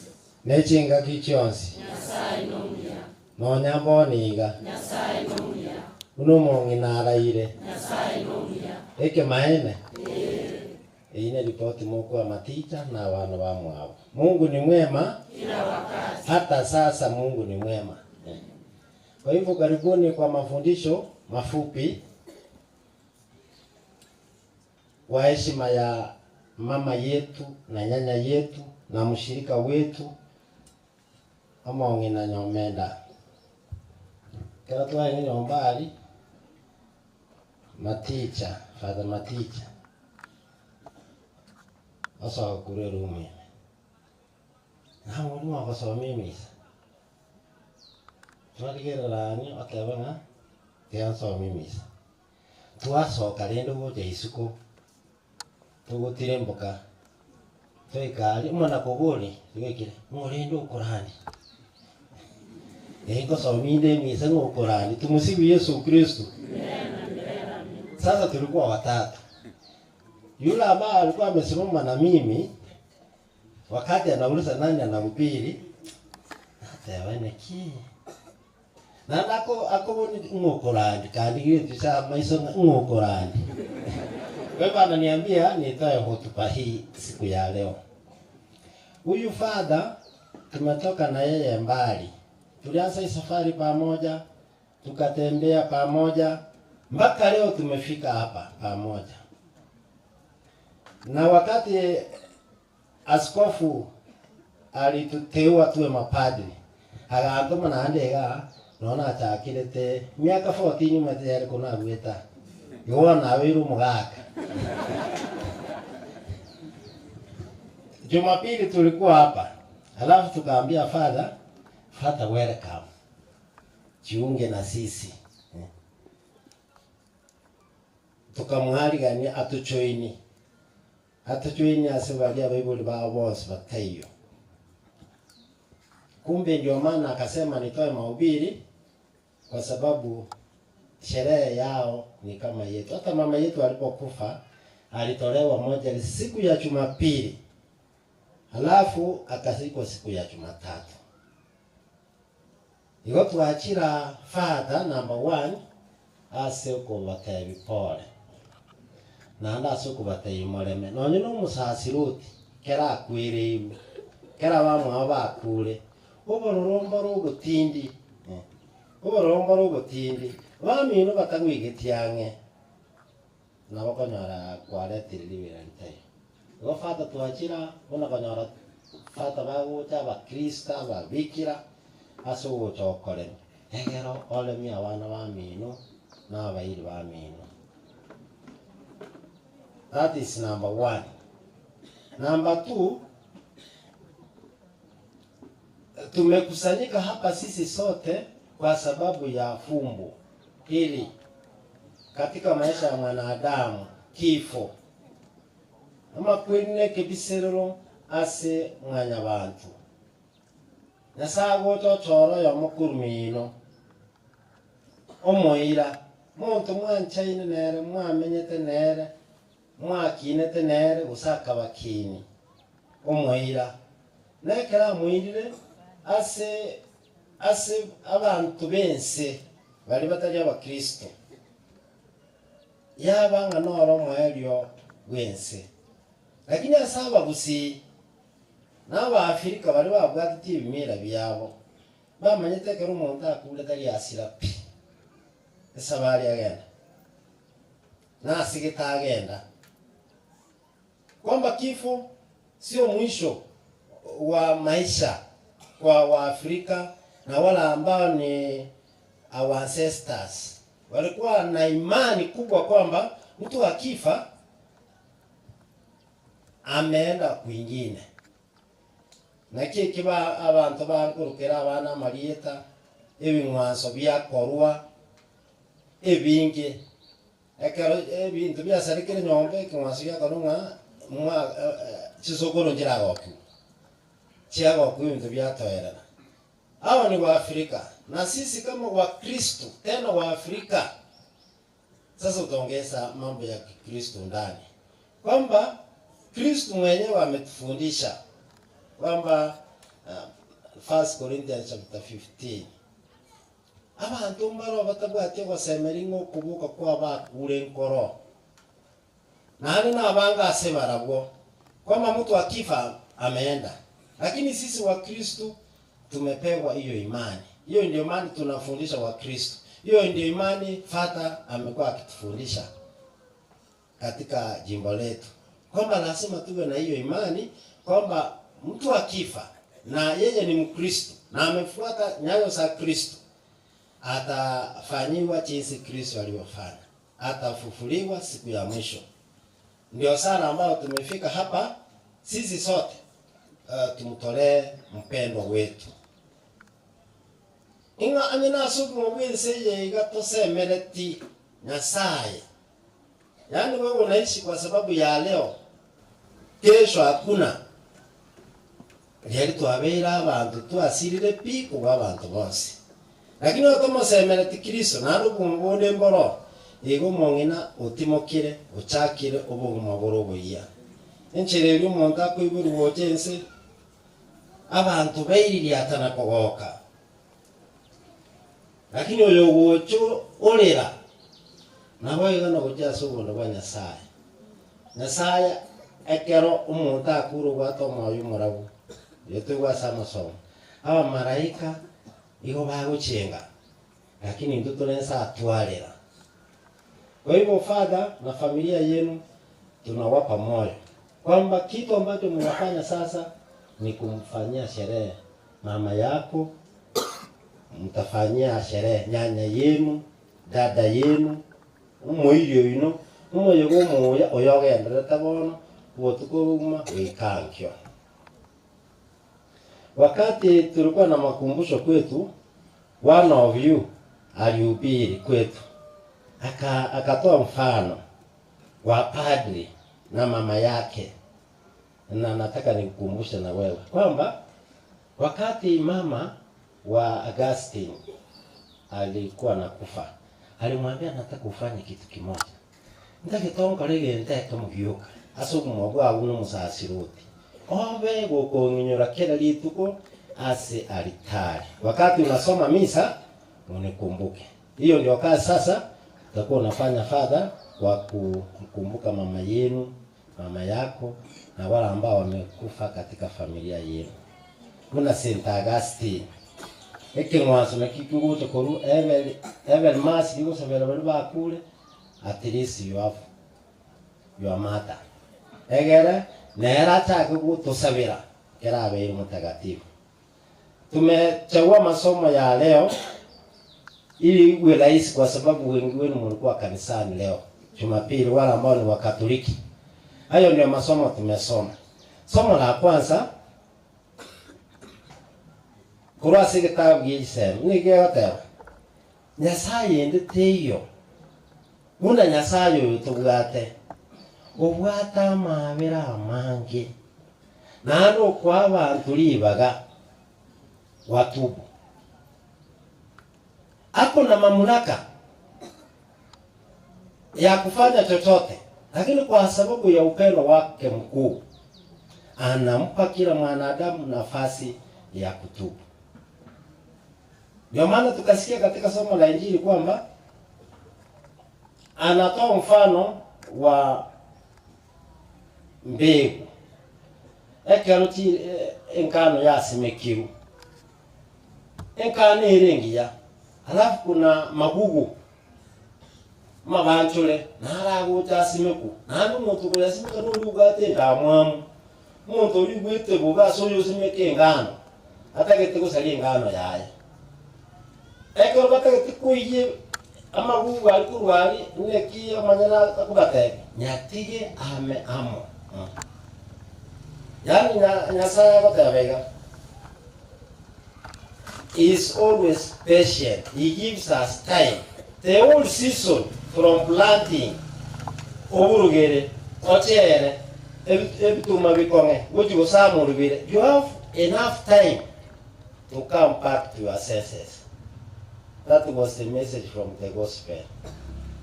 Nechinga kichonsi. Nyasaye nomuya. Nonyamboniga. Nyasaye nomuya. Unomongi naraire. Nyasaye nomuya. Eke maene. Ine ripoti moko wa Maticha na wana wa mwao. Mungu ni mwema kila wakati. Hata sasa Mungu ni mwema. Kwa hivyo karibuni kwa mafundisho mafupi wa heshima ya mama yetu na nyanya yetu na mshirika wetu Omongi na Nyomenda. Kila tuwa yenye nyombali Maticha, Father Maticha. Oso kure rumi. Na mwalimu akasoma mimi. Tuwaligera rani otebanga tianso mimi. Tuwasoka rendo goje isuko. Tugutire mboka. Twikari mwana kuguri twikire murindo ukurani. Ego sominde misa ngukurani. Tumusifu Yesu Kristo. Sasa tulikuwa watatu. Yule ambaye alikuwa amesimama na mimi wakati anauliza nani anahubiri, atawane ki. Na ndako akoboni ngukurani kandi yetu sasa maisha ngukurani. Wewe ananiambia nitoe hotuba hii siku ya leo. Huyu Father tumetoka na yeye mbali. Tulianza safari pamoja, tukatembea pamoja, mpaka leo tumefika hapa pamoja. Na wakati askofu alituteua tuwe mapadri, akaatuma na andega naona atakirete miaka 14 nyuma tayari kuna gweta. Yona wiru mugaka. Jumapili tulikuwa hapa. Halafu tukaambia Father welcome. Jiunge na sisi. Tukamwalika atujoini. Atujoini asibalia Bible ba boss batayo. Kumbe ndio maana akasema nitoe mahubiri kwa sababu sherehe yao ni kama yetu. Hata mama yetu alipokufa alitolewa moja siku ya Jumapili. Halafu akazikwa siku ya Jumatatu. Igo tuachira Father number 1 ase ko bataye pole. Na anda soko bataye moreme. No nyino musasiruti kera kwire kera bamwe abakure. Obororombo rogotindi. Obororombo rogotindi. Bami no batagwigetiange. Na bakonyara kwaretiriri wirantai. Go Father tuachira bona konyara Father bagucha bakrista babikira aso gochokore. Egero ole mi abana bamino na abairi bamino. That is number 1. Number 2, tumekusanyika hapa sisi sote kwa sababu ya fumbo hili katika maisha ya mwanadamu, kifo. Ama kwene kebiserero ase mwanya bantu. Nasago choro ya mukurumino. Omoira, muntu mwanchaine nere, mwamenyete nere, mwakinete nere, usaka bakini. Omoira. Nekera muirire ase abantu bense bali batali abakristo. Yabanga noro mwelyo wense. Lakini asaba gusi n'aba Afrika bari babwatiti ibimera byabo bamanyete kero umuntu akule tari asira pi esabari agenda nasigita agenda, kwamba kifo sio mwisho wa maisha kwa Waafrika na wala ambao ni our ancestors. Walikuwa na imani kubwa kwamba mtu akifa ameenda kwingine. Na kiba abantu bakurukira abana marieta ebinwanso byakorwa ebinge ekero ebintu byasarikire nyombe kinwanso byakorwa mwa chisogoro njiragoku chiagoku ibintu byatoerana. Hawa ni Waafrika na sisi kama Wakristo tena Waafrika. Sasa utaongeza mambo ya Kristo ndani kwamba Kristo mwenyewe ametufundisha kwamba 1 Corinthians chapter 15 abantu mbaro batabwate basemeringo kubuka kwa bakure nkoro nani na abanga asebarabwo kwamba mtu akifa ameenda, lakini sisi wa Kristo tumepewa hiyo imani. Hiyo ndio imani tunafundisha wa Kristo. Hiyo ndio imani Father amekuwa akitufundisha katika jimbo letu kwamba lazima tuwe na hiyo imani kwamba mtu akifa na yeye ni Mkristo na amefuata nyayo za Kristo atafanyiwa jinsi Kristo alivyofanya, atafufuliwa siku ya mwisho. Ndio sana ambao tumefika hapa sisi sote tumtolee mpendwa wetu. Inga amina suku mwezi ye igato semereti Nyasaye. Yaani wewe unaishi kwa sababu ya leo, kesho hakuna. Yali tuabera abantu tuasirire piko kwa abantu bose. Lakini otomo semereti Kristo naro kumbode mboro ego mongina utimokire uchakire obuguma boroboya. Enchereri umuntu akwiburu wojense abantu bayiriri atana kogoka. Lakini oyo wocho olera nabo igana kujaso bono bwa Nyasaye. Nyasaye ekero umuntu akuru gwato moyo murabu yetu gwa samaso aba malaika iho baguchenga, lakini nduto lensa atwalera. Kwa hivyo Father na familia yenu tunawapa moyo kwamba kitu ambacho mnafanya sasa ni kumfanyia sherehe mama yako, mtafanyia sherehe nyanya yenu, dada yenu, umoirio ino, umoyego moya oyogenda tabono wotukuma wikankyo. Wakati tulikuwa na makumbusho kwetu, one of you alihubiri kwetu akatoa mfano wa padri na mama yake, na nataka nikukumbushe na wewe kwamba wakati mama wa Augustine alikuwa nakufa, alimwambia nataka ufanye kitu kimoja, nitakitonga lege nteka mugioka asugumwa abuno musasiruti obe gokonginyora kera lituko ase alitari. Wakati unasoma misa unikumbuke. Hiyo ndio kazi sasa utakuwa unafanya Father kwa kukumbuka mama yenu, mama yako na wale ambao wamekufa katika familia yenu. Kuna Saint Augustine ekimwaso na kikunguto koru evel mass yuko sabela ba kule at least you have your mother egera nera taka kutusabira kera abe mtakatifu. Tumechagua masomo ya leo ili iwe rahisi kwa sababu wengi wenu mlikuwa kanisani leo Jumapili, wale ambao ni Wakatoliki. Hayo ndio masomo tumesoma. Somo la kwanza kurasi kitabu gisem nigeote Nyasaye nditeyo muna Nyasaye utubwate obwata mabera amange nano kwa abantu libaga watubu hapo na mamlaka ya kufanya chochote, lakini kwa sababu ya upendo wake mkuu anampa kila mwanadamu nafasi ya kutubu. Ndio maana tukasikia katika somo la Injili kwamba anatoa mfano wa mbegu ekaroti enkano ya simekiru enkana erengia alafu kuna magugu mabanchule naragucha simeku nandu muntu kuya simeka nulugate ndamwamu muntu uri gwite buba soyo simeke ngano atagete gusalia ngano yaye ekero batagete kuiye amagugu ari kurwari neki amanyana akubate nyatige ame amo yani nyasaya gotabega is always patient. He gives us time. The whole season from planting oburugere ochere ebituma bikonge gochi gosamu rubire, you have enough time to come back to your senses. That was the message from the gospel.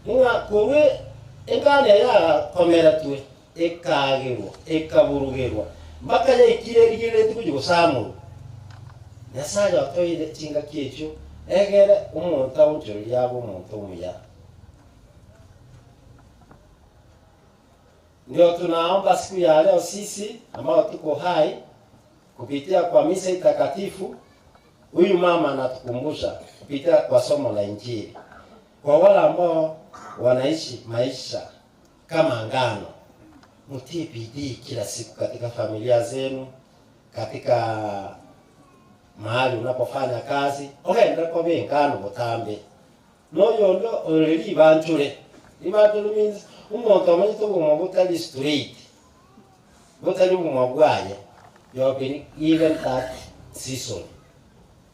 Inga kuwe engane ya komera tuwe ekagirwa ekaburugerwa mpaka ya ikirerigere tukuji gosamu Nyasaye atoire chinga kiecho egere umuntu awujuri yabo umuntu umuya. Ndio tunaomba siku ya leo sisi ambao tuko hai kupitia kwa misa takatifu, huyu mama anatukumbusha kupitia kwa somo la Injili. Kwa wale ambao wanaishi maisha kama ngano, mtie bidii kila siku katika familia zenu, katika mahali unapofanya kazi, ogenda ko bengano butambe. Noyo ndo oreri banture. Ibanture means umuntu amanyito bumwe butali straight. Butali bumwe bwaye. You have been given that season.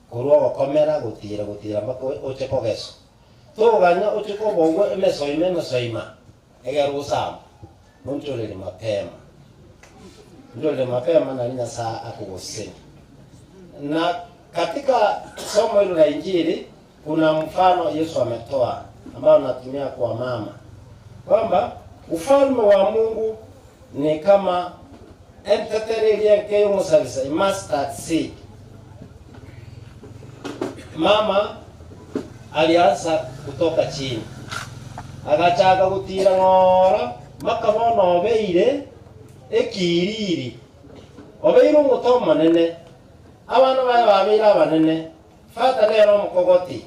Kuruwa komera gutira mpaka oche kogeso. To ganya oche ko bongwe mesoima. Egero usama. Munchore mapema. Ndio mapema na nina saa akugoseni. Na katika somo hilo la Injili kuna mfano Yesu ametoa ambao anatumia kwa mama kwamba ufalme wa Mungu ni kama enteterelia keyo musabisa mustard seed. Mama alianza kutoka chini agachaga gutira ngora makabona obeire ekiriri obeire umutomo nene abana baye babira banene fata lero mukogoti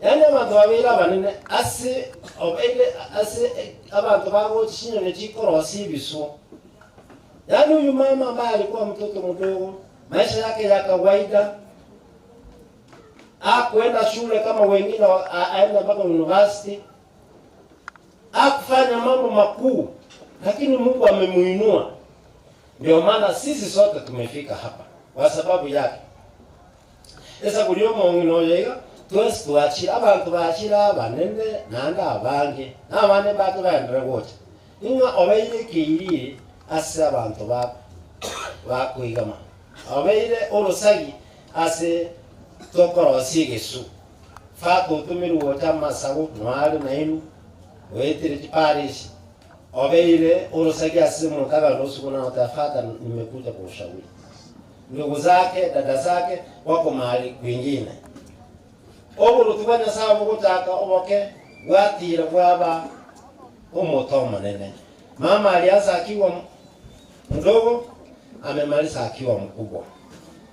yani abantu babira banene ase obeire ase abantu bago chinyo ne chikorosi bisu yani huyu mama ambaye alikuwa mtoto mdogo maisha yake ya kawaida hakuenda shule kama wengine aenda mpaka university hakufanya mambo makuu lakini Mungu amemuinua ndio maana sisi sote tumefika hapa kwa sababu yake. Esa kuliyo mongino yega twese tuachira abantu bachira banende nanda abange nabane batu bandre gocha. Inga obeire kiriri ase abantu bakwigama. Obeire orosagi ase tokorosi gesu. Fato tumiru gocha masago nwali na inu wetere parish. Obeire orosagi ase mutaga rosukuna utafata nimekuja kwa ushauri. Ndugu zake, dada zake wako mahali kwingine. Obulu tubanya sawa kutaka oboke watira bwaba umutomo nene. Mama alianza akiwa mdogo, amemaliza akiwa mkubwa.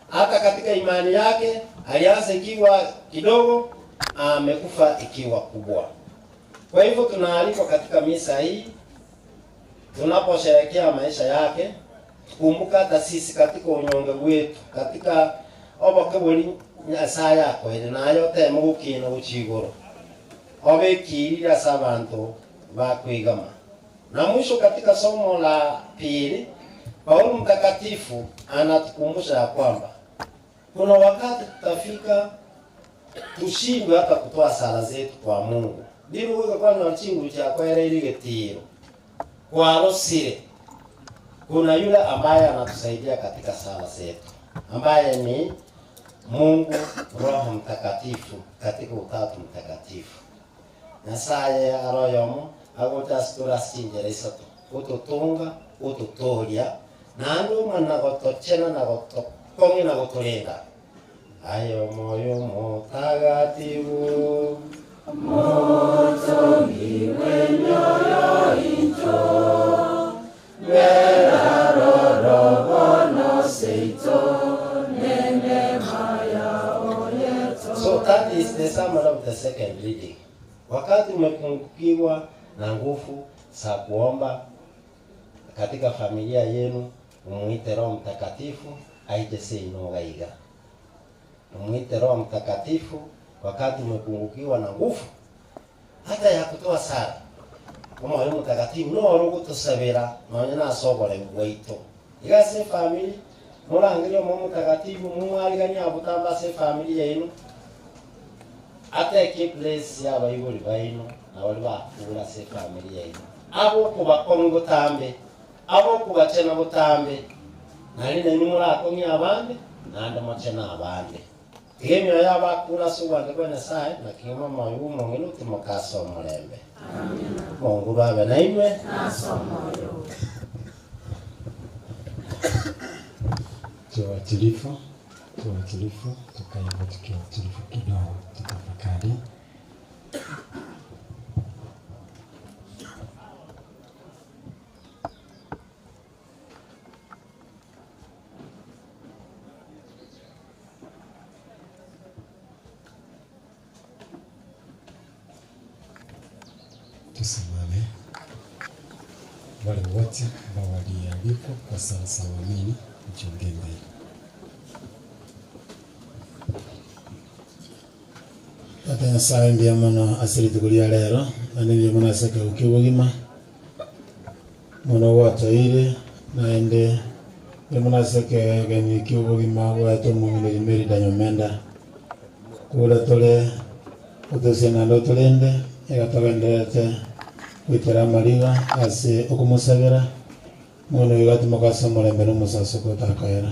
Hata katika imani yake alianza ikiwa kidogo, amekufa ikiwa kubwa. Kwa hivyo tunaalikwa katika misa hii tunaposherehekea maisha yake kumbuka hata sisi katika unyonge wetu katika oboke buri Nyasaye akwere nayo temo gukina guchigoro obekirira sabantu bakwigama. Na mwisho katika somo la pili Paulo mtakatifu anatukumbusha kwamba kuna wakati tutafika tushindwe hata kutoa sala zetu kwa Mungu. Ndivyo kwa na chingu cha kwere ile getiro kwa rosire kuna yule ambaye anatusaidia katika sala zetu ambaye ni Mungu Roho Mtakatifu katika Utatu Mtakatifu. Nyasaye aroyomo agotastura sinjere isato ututunga ututoria nando mwana gotochena na gotokongi na gotorenga ayo moyo mutagatifu moto miwe nyoyo injo Vera roro bono seito nene maya oye the second reading. Wakati umepungukiwa na nguvu za kuomba katika familia yenu, umuite Roho Mtakatifu aije inogaiga. Umuite Roho Mtakatifu wakati umepungukiwa na nguvu hata ya kutoa sala. Kama Roho Mtakatifu no rogutusabira nonye na sobole gwaito. Igase family murangirio Roho Mtakatifu mumwarigania abutamba se family yenu. Ateke place ya bayibuli bayino na wali bakura se family yenu. Abo kuba ongotambe, abo kuba chena butambe. Nali na numura akomi abande nanda machena abande. Gemyo ya bakura suwande kwa Nyasaye na kiyoma mayu mongino timokaso mulembe. Amen. Mungu babe na imwe nasomoyo. Tuwatilifu tukaiva tukiwatilifu kidogo tutafakari. Tusimame. Wale wote ambao walialikwa kwa sasa waamini mchunge mbele. Tata sawe mbia mwana asiri tukulia lero nani mbia mwana seka ukibugima mwana wata ile naende mbia mwana seka gani ukibugima wato mwingine meri danyo menda kula tole utosena ndo tolende egatogenderete kwitera mariga ase okumusabira mwana wigati mukasa mulembe n'umusaso kotakayera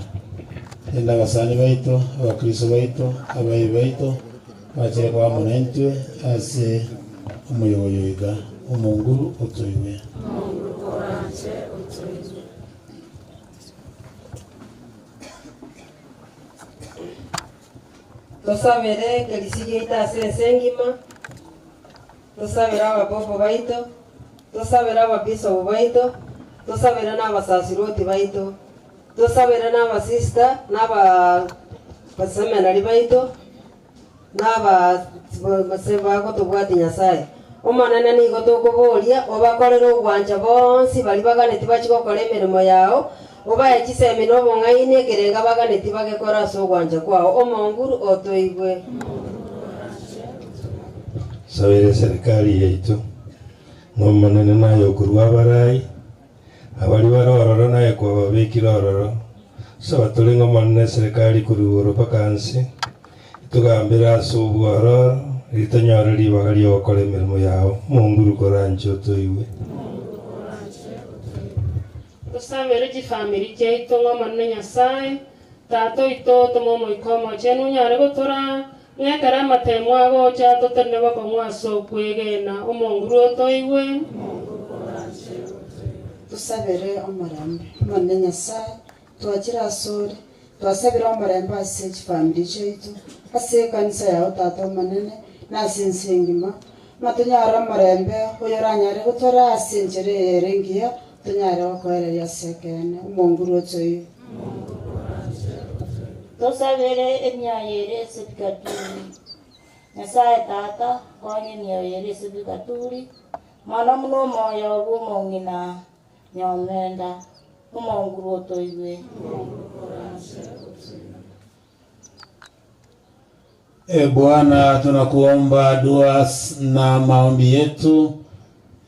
enda basani baito abakristo baito abayi baito bachire kwa munentwe ase umuyoboyoiga umunguru utoiwe Mungu koranje utuiwe. Tosabere kelisige itase sengima. Tosabera abapopo baito. Tosabera ababiso baito. Tosabera n'abasasiroti baito. Tosabera n'abasista n'aba baseminari baito. Naba baseba ko tubwati Nyasaye. Omanana ni go tokubulia obakorera ogwanja bonsi bali baganeti bachikokora emirimo yao oba ekiseme nobong'aine kerenga baganeti bagekora ase ogwanja kwao omonguru otoigwe. Sabere serikali yaitu ng'omanene nayo kurwa abarai abali barororo naye kwa babikira ororo saba tuli ng'omanene serikali kuruguru pakansi tugambira ase obwororo ritonyore ribaga riokora emirimo yao munguru koranje otoiwe. Tosabere chifamiri chaitu ng'omanene Nyasaye tato ito tomomo ikomo chenu nyare gotora ng'ekera amatemo agocha totene bakong'wa ase okwegena omonguru otoiwe. Tusabere omurembe omone Nyasaye twachira asore twasabire omurembe ase ekifamiri chaitu ase ekanisa yao tata omonene nase ensi engima matonyara omurembe oyoranyare gotora ase enchera erengiya tonyare gokoereria ase ekene omonguru otoiwe. Tosabere emyayo ere ase bigaturi Nyasaye tata konye emyayo ere ase bigaturi mono muno omoyo bwa omong'ina nyomenda omonguru otoiwe. Bwana, tunakuomba dua na maombi yetu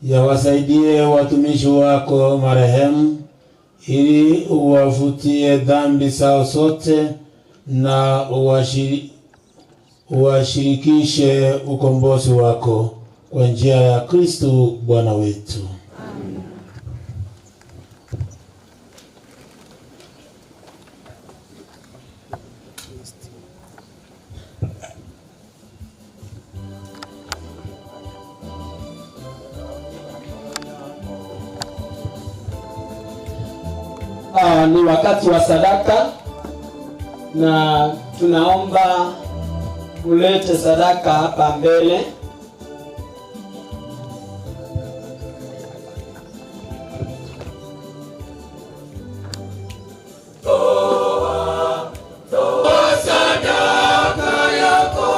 yawasaidie watumishi wako marehemu ili uwafutie dhambi zao zote na uwashirikishe ukombozi wako kwa njia ya Kristo Bwana wetu. Ni wakati wa sadaka na tunaomba ulete sadaka hapa mbele. Toa sadaka yako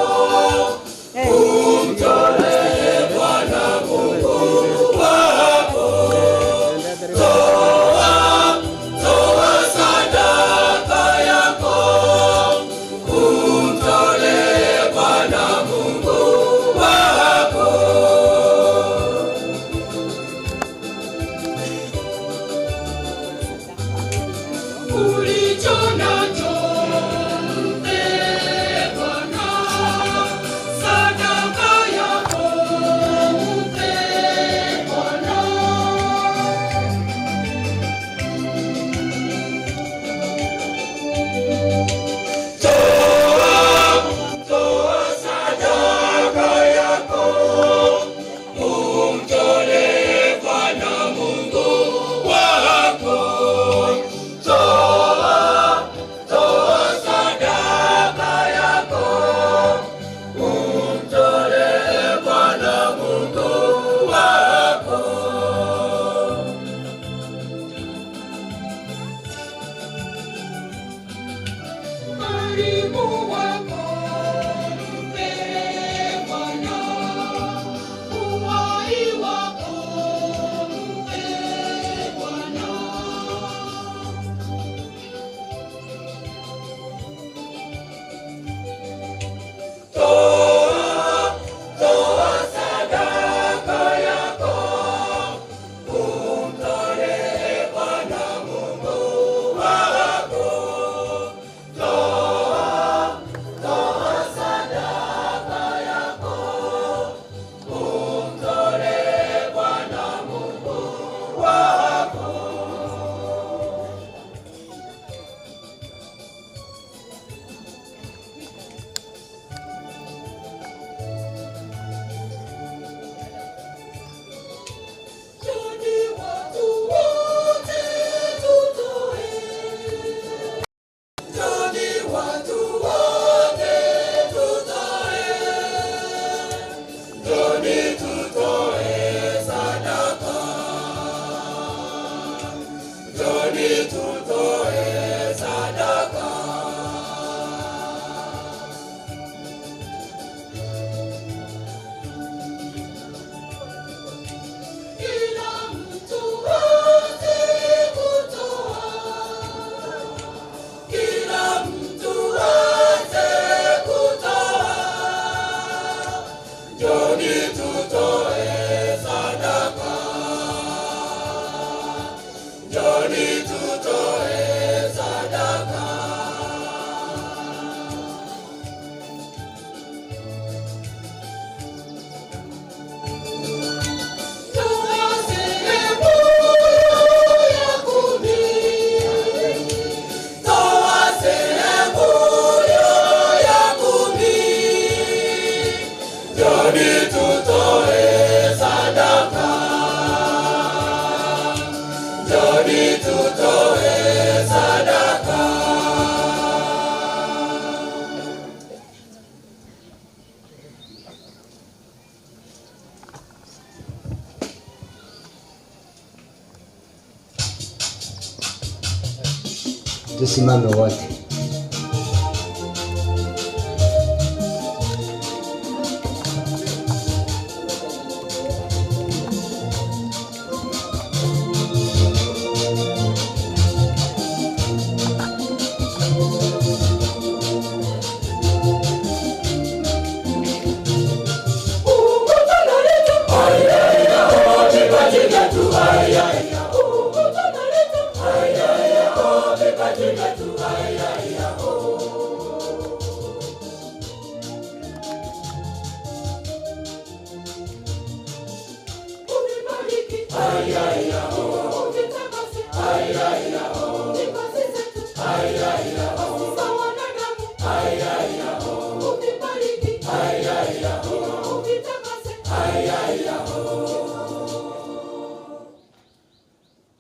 Tusimame wote.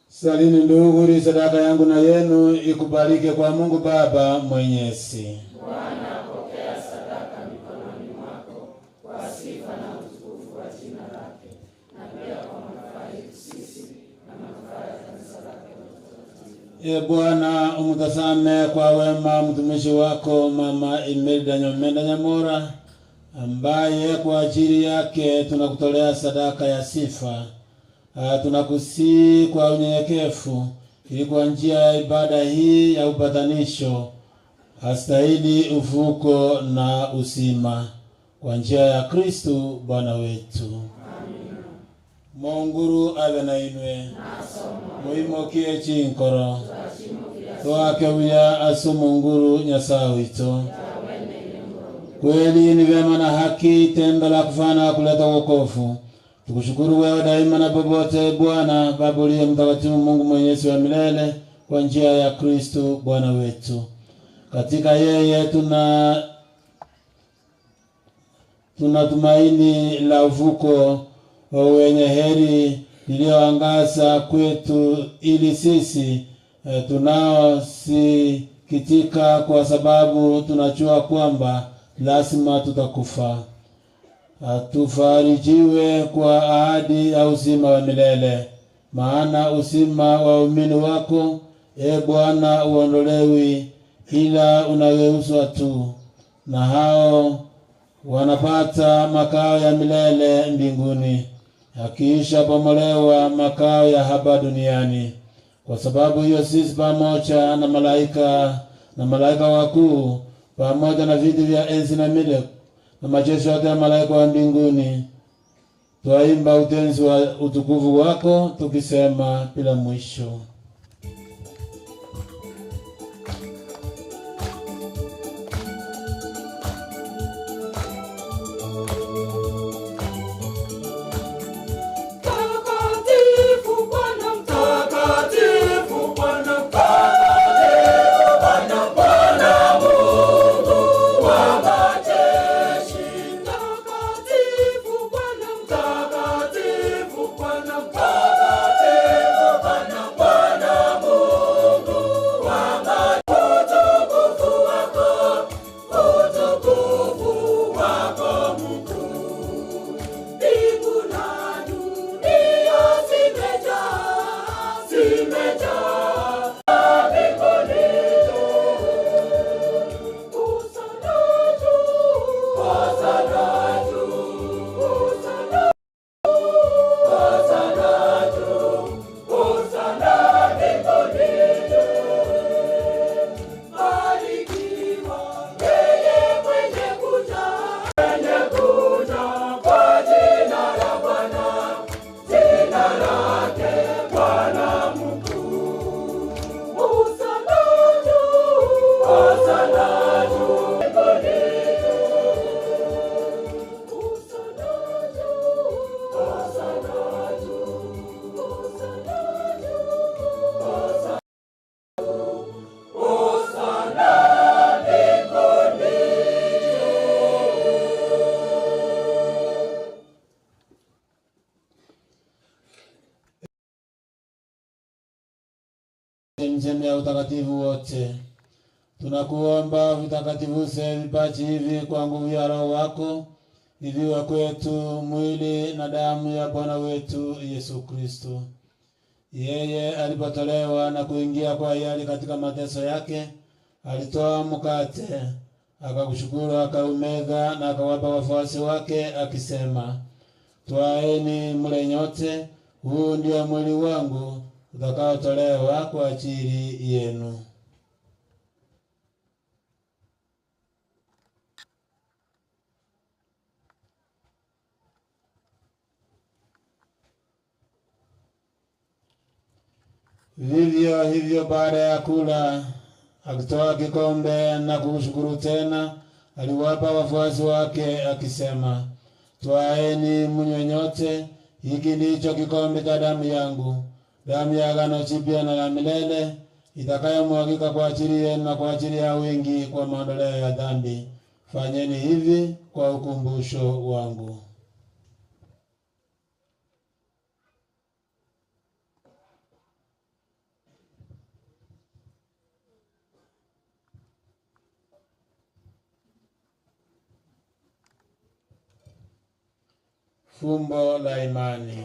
Salini ndugu, sadaka yangu na yenu ikubalike kwa Mungu Baba Mwenyezi. Bwana, pokea sadaka mikononi mwako kwa sifa na utukufu wa jina lake, na pia kwa manufaa yetu sisi na manufaa ya kanisa lake lote. Bwana, umtazame kwa wema mtumishi wako Mama Imelda Nyomenda Nyamora, ambaye kwa ajili yake tunakutolea sadaka ya sifa. Tunakusii kwa unyenyekevu ili kwa njia ya ibada hii ya upatanisho astahili ufuko na uzima kwa njia ya Kristo Bwana wetu. Amen. Monguru awe na inwe muimokie chinkoro twake uya asumunguru Nyasaye wito. Kweli ni vyema na haki tendo la kufana kuleta wokovu. Tukushukuru wewe daima na popote Bwana Baba uliye mtakatifu, Mungu mwenyezi wa milele, kwa njia ya Kristo Bwana wetu. Katika yeye tuna tumaini la uvuko wenye heri iliyoangaza kwetu, ili sisi tunaosikitika kwa sababu tunajua kwamba lazima tutakufa. Tufarijiwe kwa ahadi ya uzima wa milele, maana uzima wa umini wako Bwana uondolewi, ila unageuzwa tu, na hao wanapata makao ya milele mbinguni, akiisha pomolewa makao ya hapa duniani. Kwa sababu hiyo sisi pamoja na malaika wakuu, pamoja na viti vya enzi na milele na majeshi yote ya malaika wa mbinguni, twaimba utenzi wa utukufu wako tukisema bila mwisho. Mjembe ya utakatifu wote, tunakuomba vitakatifuze vipaji hivi kwa nguvu ya Roho wako, viwe kwetu mwili na damu ya Bwana wetu Yesu Kristo. Yeye alipotolewa na kuingia kwa hiari katika mateso yake, alitoa mkate, akakushukuru, akaumega na akawapa wafuasi wake akisema, twaeni mle nyote, huu ndio mwili wangu utakaotolewa kwa ajili yenu. Vivyo hivyo baada ya kula, akitoa kikombe na kushukuru tena, aliwapa wafuasi wake akisema, twaeni mnywe nyote, hiki ndicho kikombe cha damu yangu, damu ya agano jipya na la milele, itakayomwagika kwa ajili yenu na kwa ajili ya wengi kwa maondoleo ya dhambi. Fanyeni hivi kwa ukumbusho wangu. Fumbo la imani.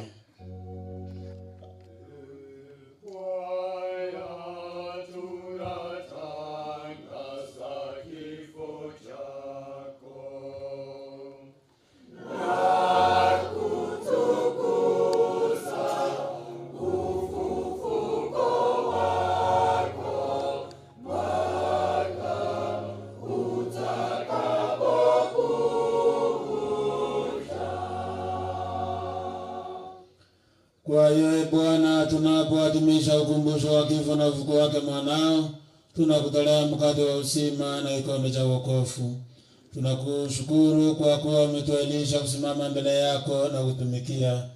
Kwa hiyo Bwana, tunapoadhimisha ukumbusho wa kifo na ufufuko wake mwanao, tunakutolea mkate wa uzima na kikombe cha wokovu. Tunakushukuru kwa kuwa umetuelimisha kusimama mbele yako na kutumikia.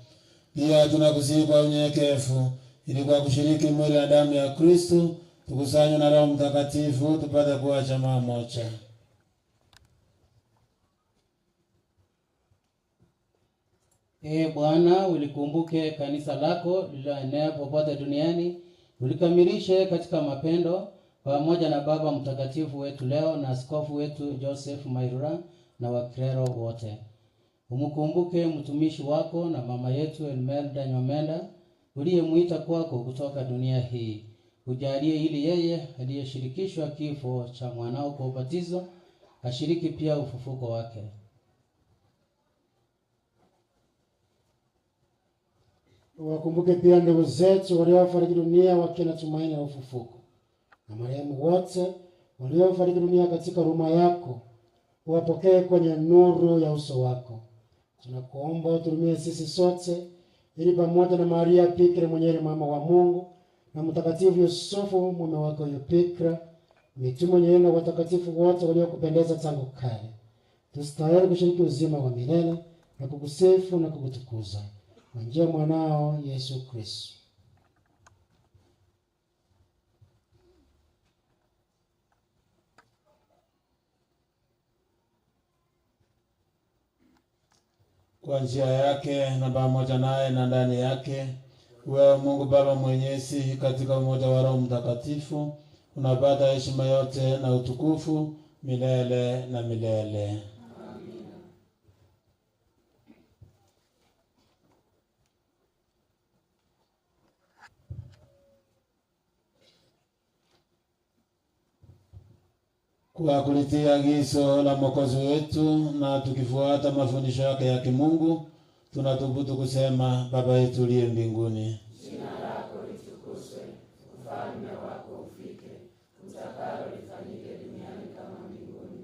Pia tunakusihi kwa unyenyekevu ili kwa kushiriki mwili na damu ya Kristo tukusanywe na Roho Mtakatifu tupate kuwa jamaa moja. Bwana, ulikumbuke kanisa lako lililoenea popote duniani, ulikamilishe katika mapendo, pamoja na Baba Mtakatifu wetu leo na askofu wetu Joseph Mairura na Wakristo wote. Umkumbuke mtumishi wako na mama yetu Elmerda Nyomenda uliyemuita kwako kutoka dunia hii. Ujalie ili yeye aliyeshirikishwa kifo cha mwanao kwa ubatizo ashiriki pia ufufuko wake. Wakumbuke pia ndugu zetu waliofariki dunia wakiwa na tumaini la ufufuko, na marehemu wote waliofariki dunia katika huruma yako uwapokee kwenye nuru ya uso wako. Tunakuomba uturumie sisi sote ili pamoja na Maria Bikira mwenyewe mama wa Mungu na Mtakatifu Yusufu mume wake Bikira, mitume wenyewe na watakatifu wote waliokupendeza tangu kale, tusitahili kushiriki uzima wa milele na kukusifu na kukutukuza kwa njia mwanao Yesu Kristo. Kwa njia yake na pamoja naye na ndani yake, wewe Mungu Baba Mwenyezi, katika umoja wa Roho Mtakatifu, unapata heshima yote na utukufu milele na milele. Amina. Kwa kulitia agizo la Mwokozi wetu na tukifuata mafundisho yake ya kimungu, tunathubutu kusema: Baba yetu uliye mbinguni, jina lako litukuzwe, ufalme wako ufike, utakalo lifanyike duniani kama mbinguni.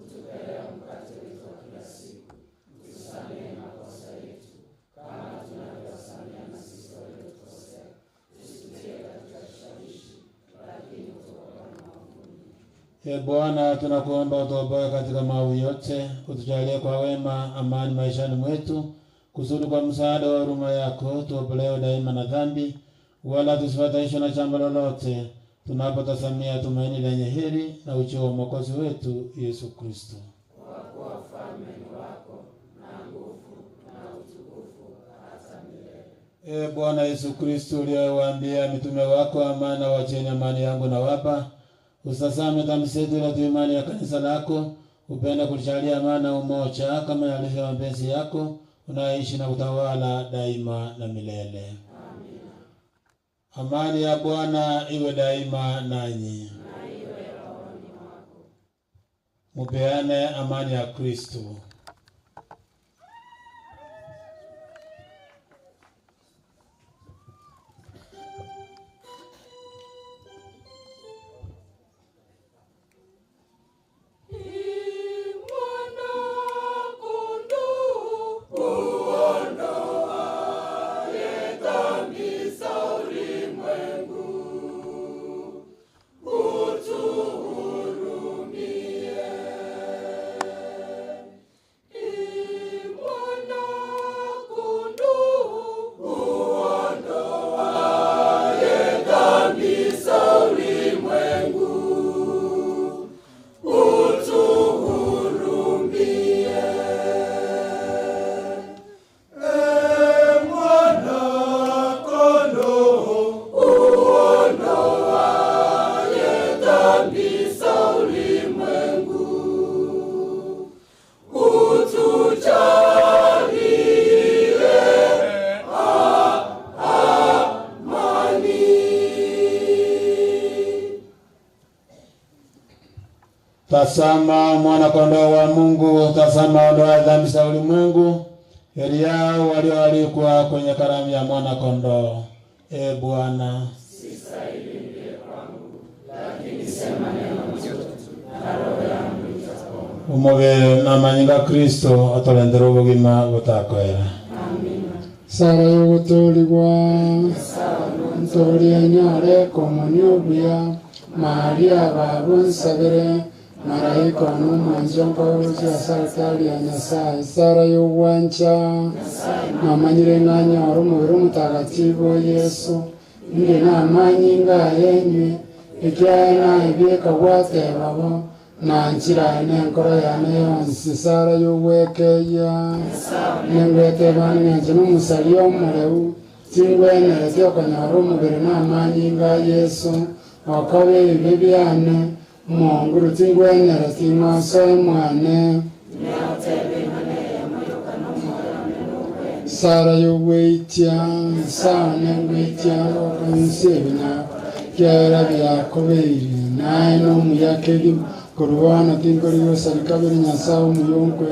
Utupe leo mkate wetu wa kila siku, utusamehe makosa yetu kama tunavyowasamehe na sisi waliotukosea, usitutie katika kishawishi, lakini utuokoe maovuni. Bwana, tunakuomba utuokoe katika maovu yote, utujalie kwa wema amani maishani mwetu, kusudi kwa msaada wa huruma yako tuopolewe daima na dhambi, wala tusifatishwe na jambo lolote, tunapotazamia tumaini lenye heri na ujio wa Mwokozi wetu Yesu Kristo. Kwa kuwa ufalme ni wako na nguvu na utukufu hata milele. Bwana Yesu Kristo, uliyewaambia mitume wako, amani na wacheni amani yangu na wapa, usitazame dhambi zetu ila tu imani ya kanisa lako, upende kulijalia amani na umoja kama yalivyo mapenzi yako, unaishi na kutawala daima na milele. Amina. Amani ya Bwana iwe daima nanyi. Na iwe rohoni mwako. Mupeane amani ya Kristo. Tazama mwana kondoo wa Mungu, tazama ondoa dhambi za ulimwengu. Heri yao walioalikwa kwenye karamu ya mwana kondoo. Bwana, sistahili ndiye kwangu, lakini sema neno tu na roho yangu itapona. umubiri n'amanyinga Kristo atolendera ubugima butakwera. Amina. Sara y'uguturirwa, nturia nyare komunio buya, Maria babu sabere maraika n'umunjongo w'uruzi asarikali ya Nyasaye Sara y'uwancha namanyire nanyoro umubiri umutagatifu Yesu ndi namanyi ngayenywe ikyana ibyeka bwate babo nanchira nenkora yane yonsi Sara y'uwekeya nengwete bani nyanche n'umusali omuleu tingwenere tyokonyoro umubiri namanyi nga Yesu okabe ibibyane Monguru tingwenera timaso mwane Sara y'uweitia sane ngwitia okansebina kyara byakobeire naye n'omuyakeri kurwana tinkoriyo sarikabiri Nyasaye omuyonkwe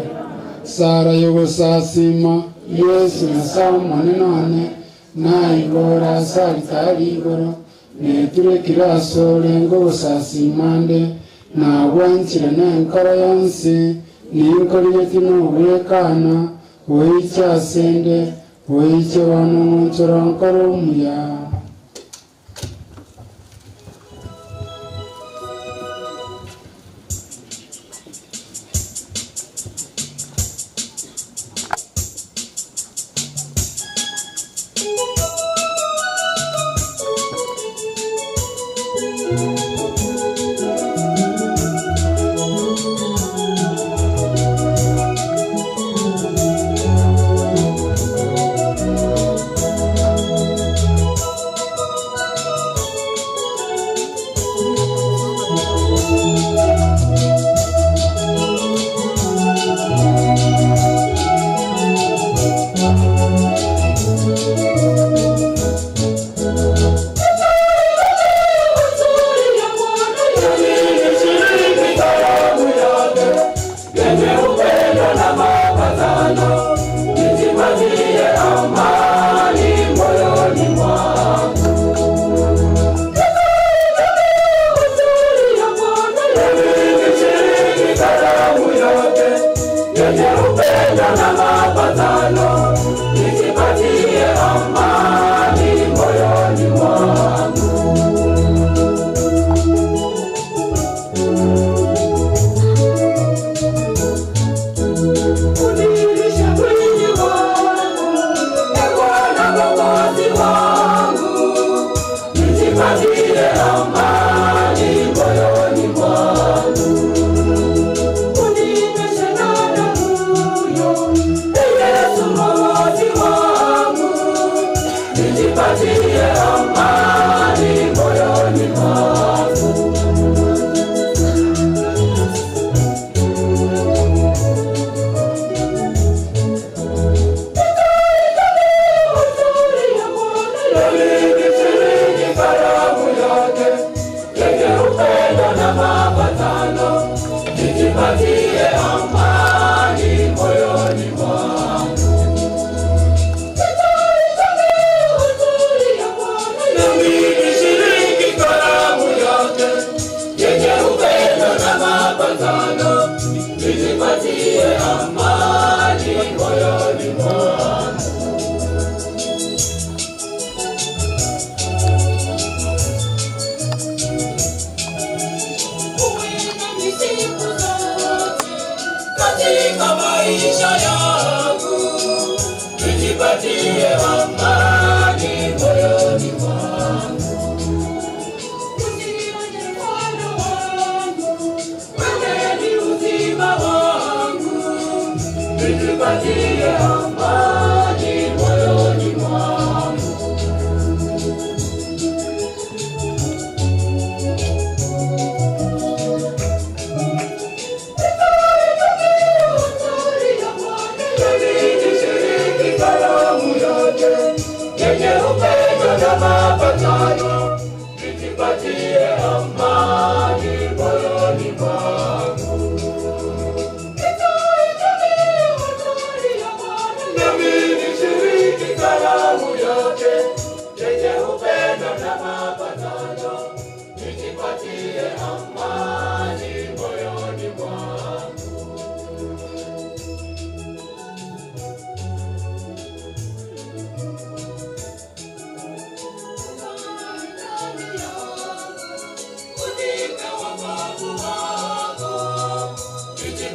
Sara y'ugusasima Yesu Nyasaye omone none nayigora saritari igoro neturekera asolengo busasimande nabwanchira nenkora yonsi ninkorire tinobwekana weikyasende weikyabana omunchoro nkora omuya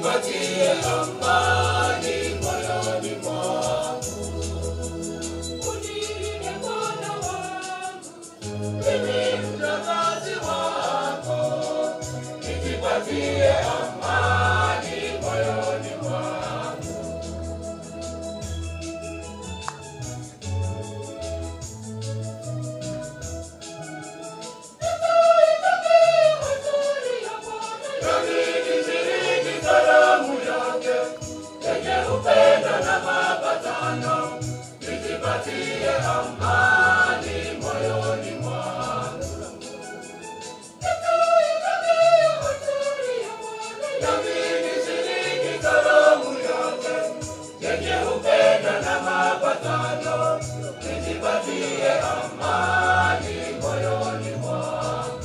Nijipatie amani moyoni mwangu. Unilinde Bwana wangu, mimi mjakazi wako. Nijipatie amani moyoni mwangu. Karamu yake yenye upendo na mapatano, nijipatie amani moyoni mwangu. Nami nishiriki karamu yake yenye upendo na mapatano, nijipatie amani moyoni mwangu.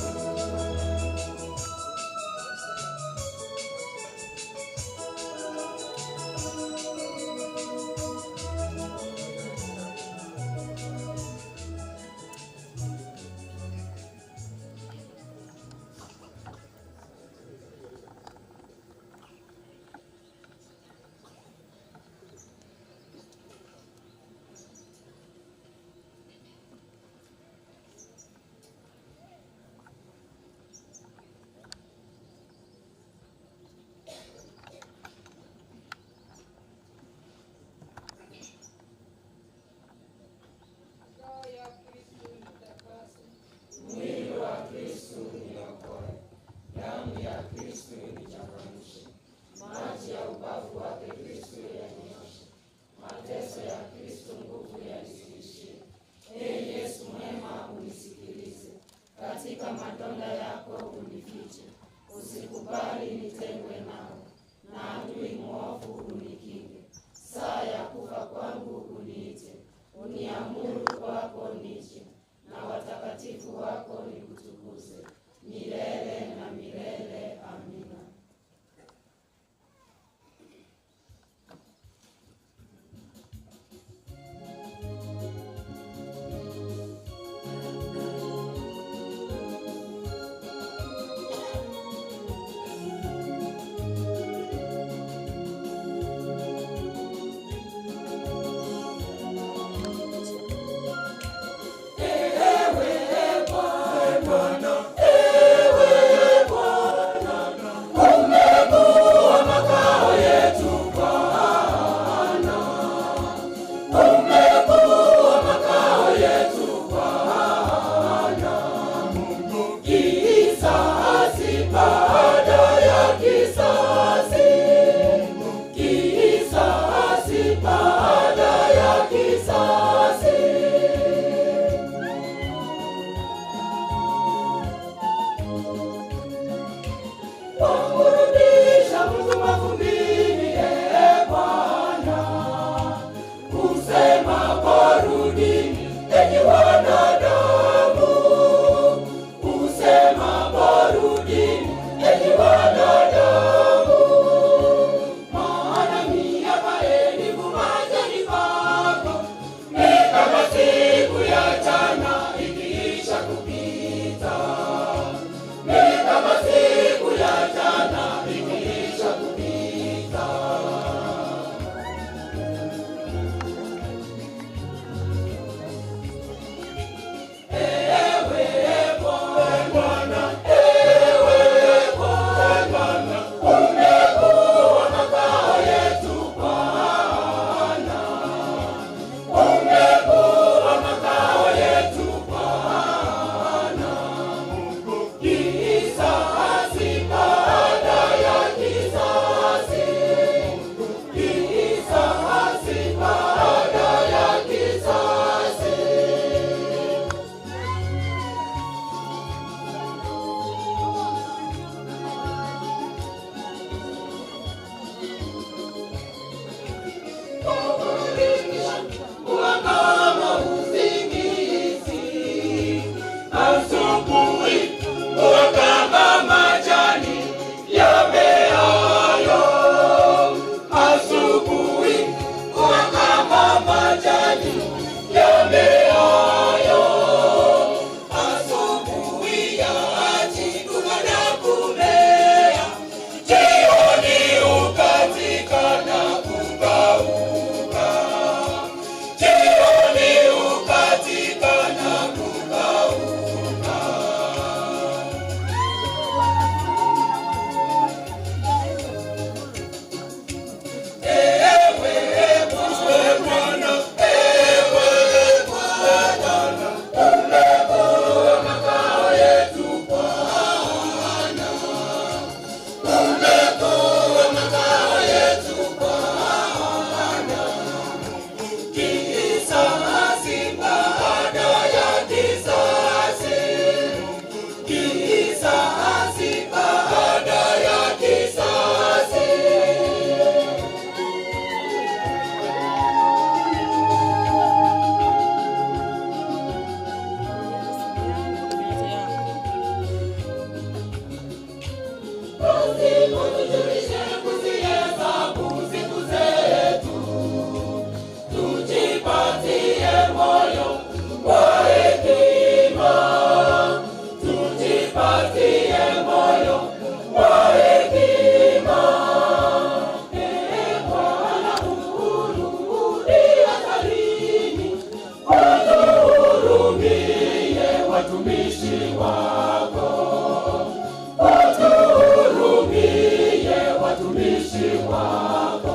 Mwili wa Kristo niokoe, damu ya Kristo nichangamshe, maji ya ubavu wake Kristo yanioshe, mateso ya Kristo nguvu yanizidishie. Ee Yesu mwema, unisikilize, katika madonda yako unifiche, usikubali nitengwe nao, na adui mwovu unikinge. Saa ya kufa kwangu uniite, uniamuru kwako nije, na watakatifu wako nikutukuze milele na milele. Amina. Wamrudisha mtu mavumbini, ee Bwana, kusema porudini, enyi wanadamu, kusema porudini, enyi wanadamu, maana miaka elimu machoni pako ni kama siku ya jana ikiisha kupita, ni kama siku ya jana ikiisha kupita. Ewe Bwana, ewe Bwana, umekuwa makao yetu Bwana, umekuwa makao yetu Bwana. watumishi wako, utuhurumie watumishi wako.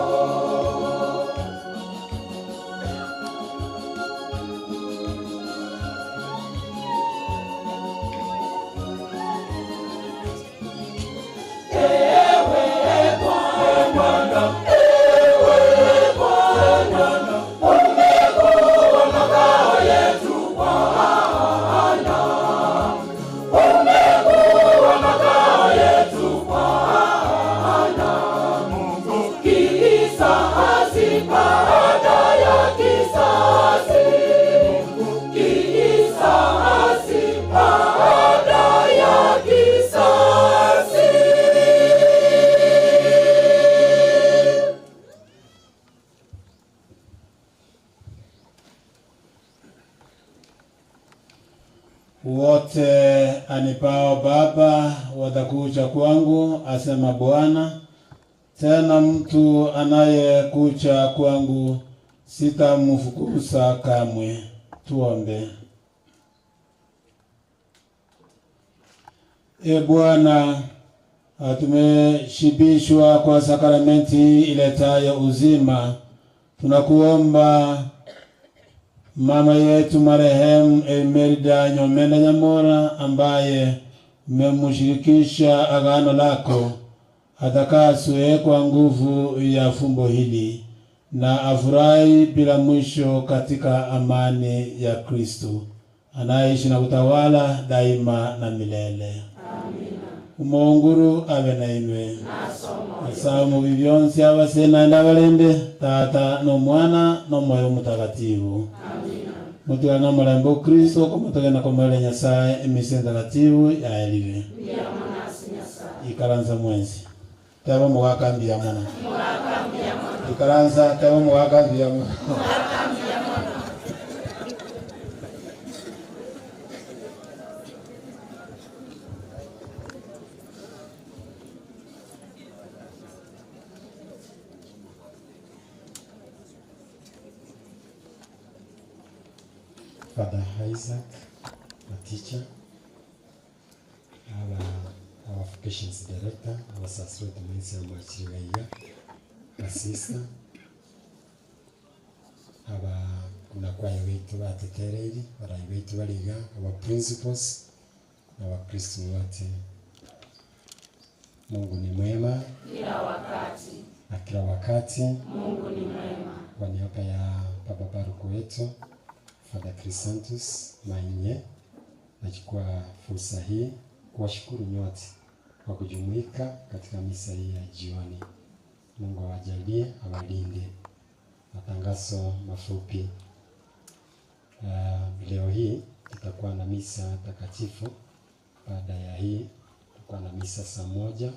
Wote anipao Baba watakuja kwangu, asema Bwana. Tena mtu anayekuja kwangu sitamfukuza kamwe. Tuombe. E Bwana, tumeshibishwa kwa sakramenti iletayo uzima. Tunakuomba mama yetu marehemu Emerida Nyomenda Nyamora, ambaye umemshirikisha agano lako, atakaswe kwa nguvu ya fumbo hili na afurahi bila mwisho katika amani ya Kristo anaishi na kutawala daima na milele. Umonguru abe na inwe asamu bibyonsi abasena ndabalende tata no mwana no moyo mutagatifu. Mutugana mulembo Kristo kumutugana komele Nyasaye emisenda takatifu ya elive ikaranza mwenzi tabo muwakambi ya mwana ikaranza tabo muwakambi ya mwana. Father Isaac, a teacher, our vocations director, our Saswet Mensa Machiraya, a sister, kuna kwaya wetu wa tetereri, warai wetu waliga, our principals, our Kristo wote. Mungu ni mwema kila wakati. Na kila wakati Mungu ni mwema. Kwa niaba ya baba paroko wetu Father Chrysanthus Mainye, nachukua fursa hii kuwashukuru nyote kwa kujumuika katika misa hii ya jioni. Mungu awajalie, awalinde. Matangazo mafupi. Leo hii tutakuwa na misa takatifu. Baada ya hii tutakuwa na misa saa 1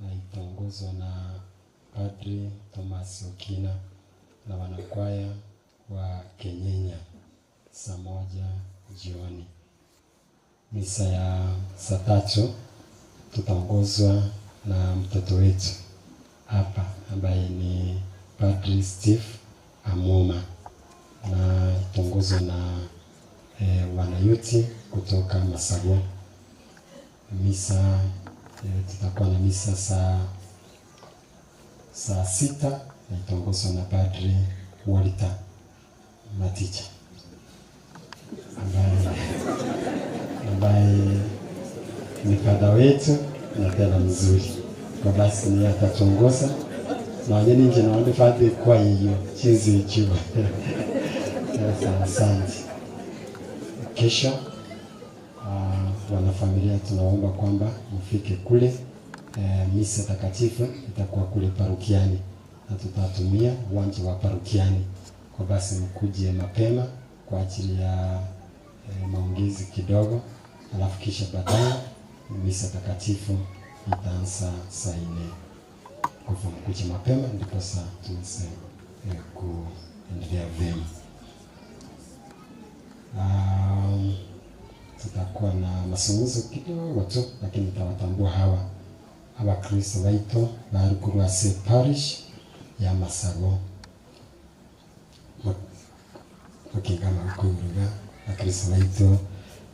na itaongozwa na Padri Thomas Okina na wanakwaya wa Kenyenya saa 1 jioni. Misa ya saa 3 tutaongozwa na mtoto wetu hapa ambaye ni Padri Steve Amoma, na itaongozwa na wanayuti kutoka Masago. Misa tutakuwa na misa saa 6 na itaongozwa na Padri Walter Maticha ambaye ni kada wetu na tena mzuri. Kwa basi ni atatuongoza na wanyeni nje na wande Padri kwa hiyo chizi ichiwa. Asante. Kesho wanafamilia tunaomba kwamba mfike kule. Misa takatifu itakuwa kule parokiani na tutatumia uwanja wa parokiani. Kwa basi mkuje mapema kwa ajili ya maongezi kidogo, alafu kisha baadaye misa takatifu itaanza saa 4. Kwa hivyo mkuje mapema ndipo saa tuweze kuendelea vyema. Tutakuwa na mazungumzo kidogo tu, lakini nitawatambua hawa Kristo wetu wa Rugurwase Parish ya Masago. Wakingama kuruga Kristo wetu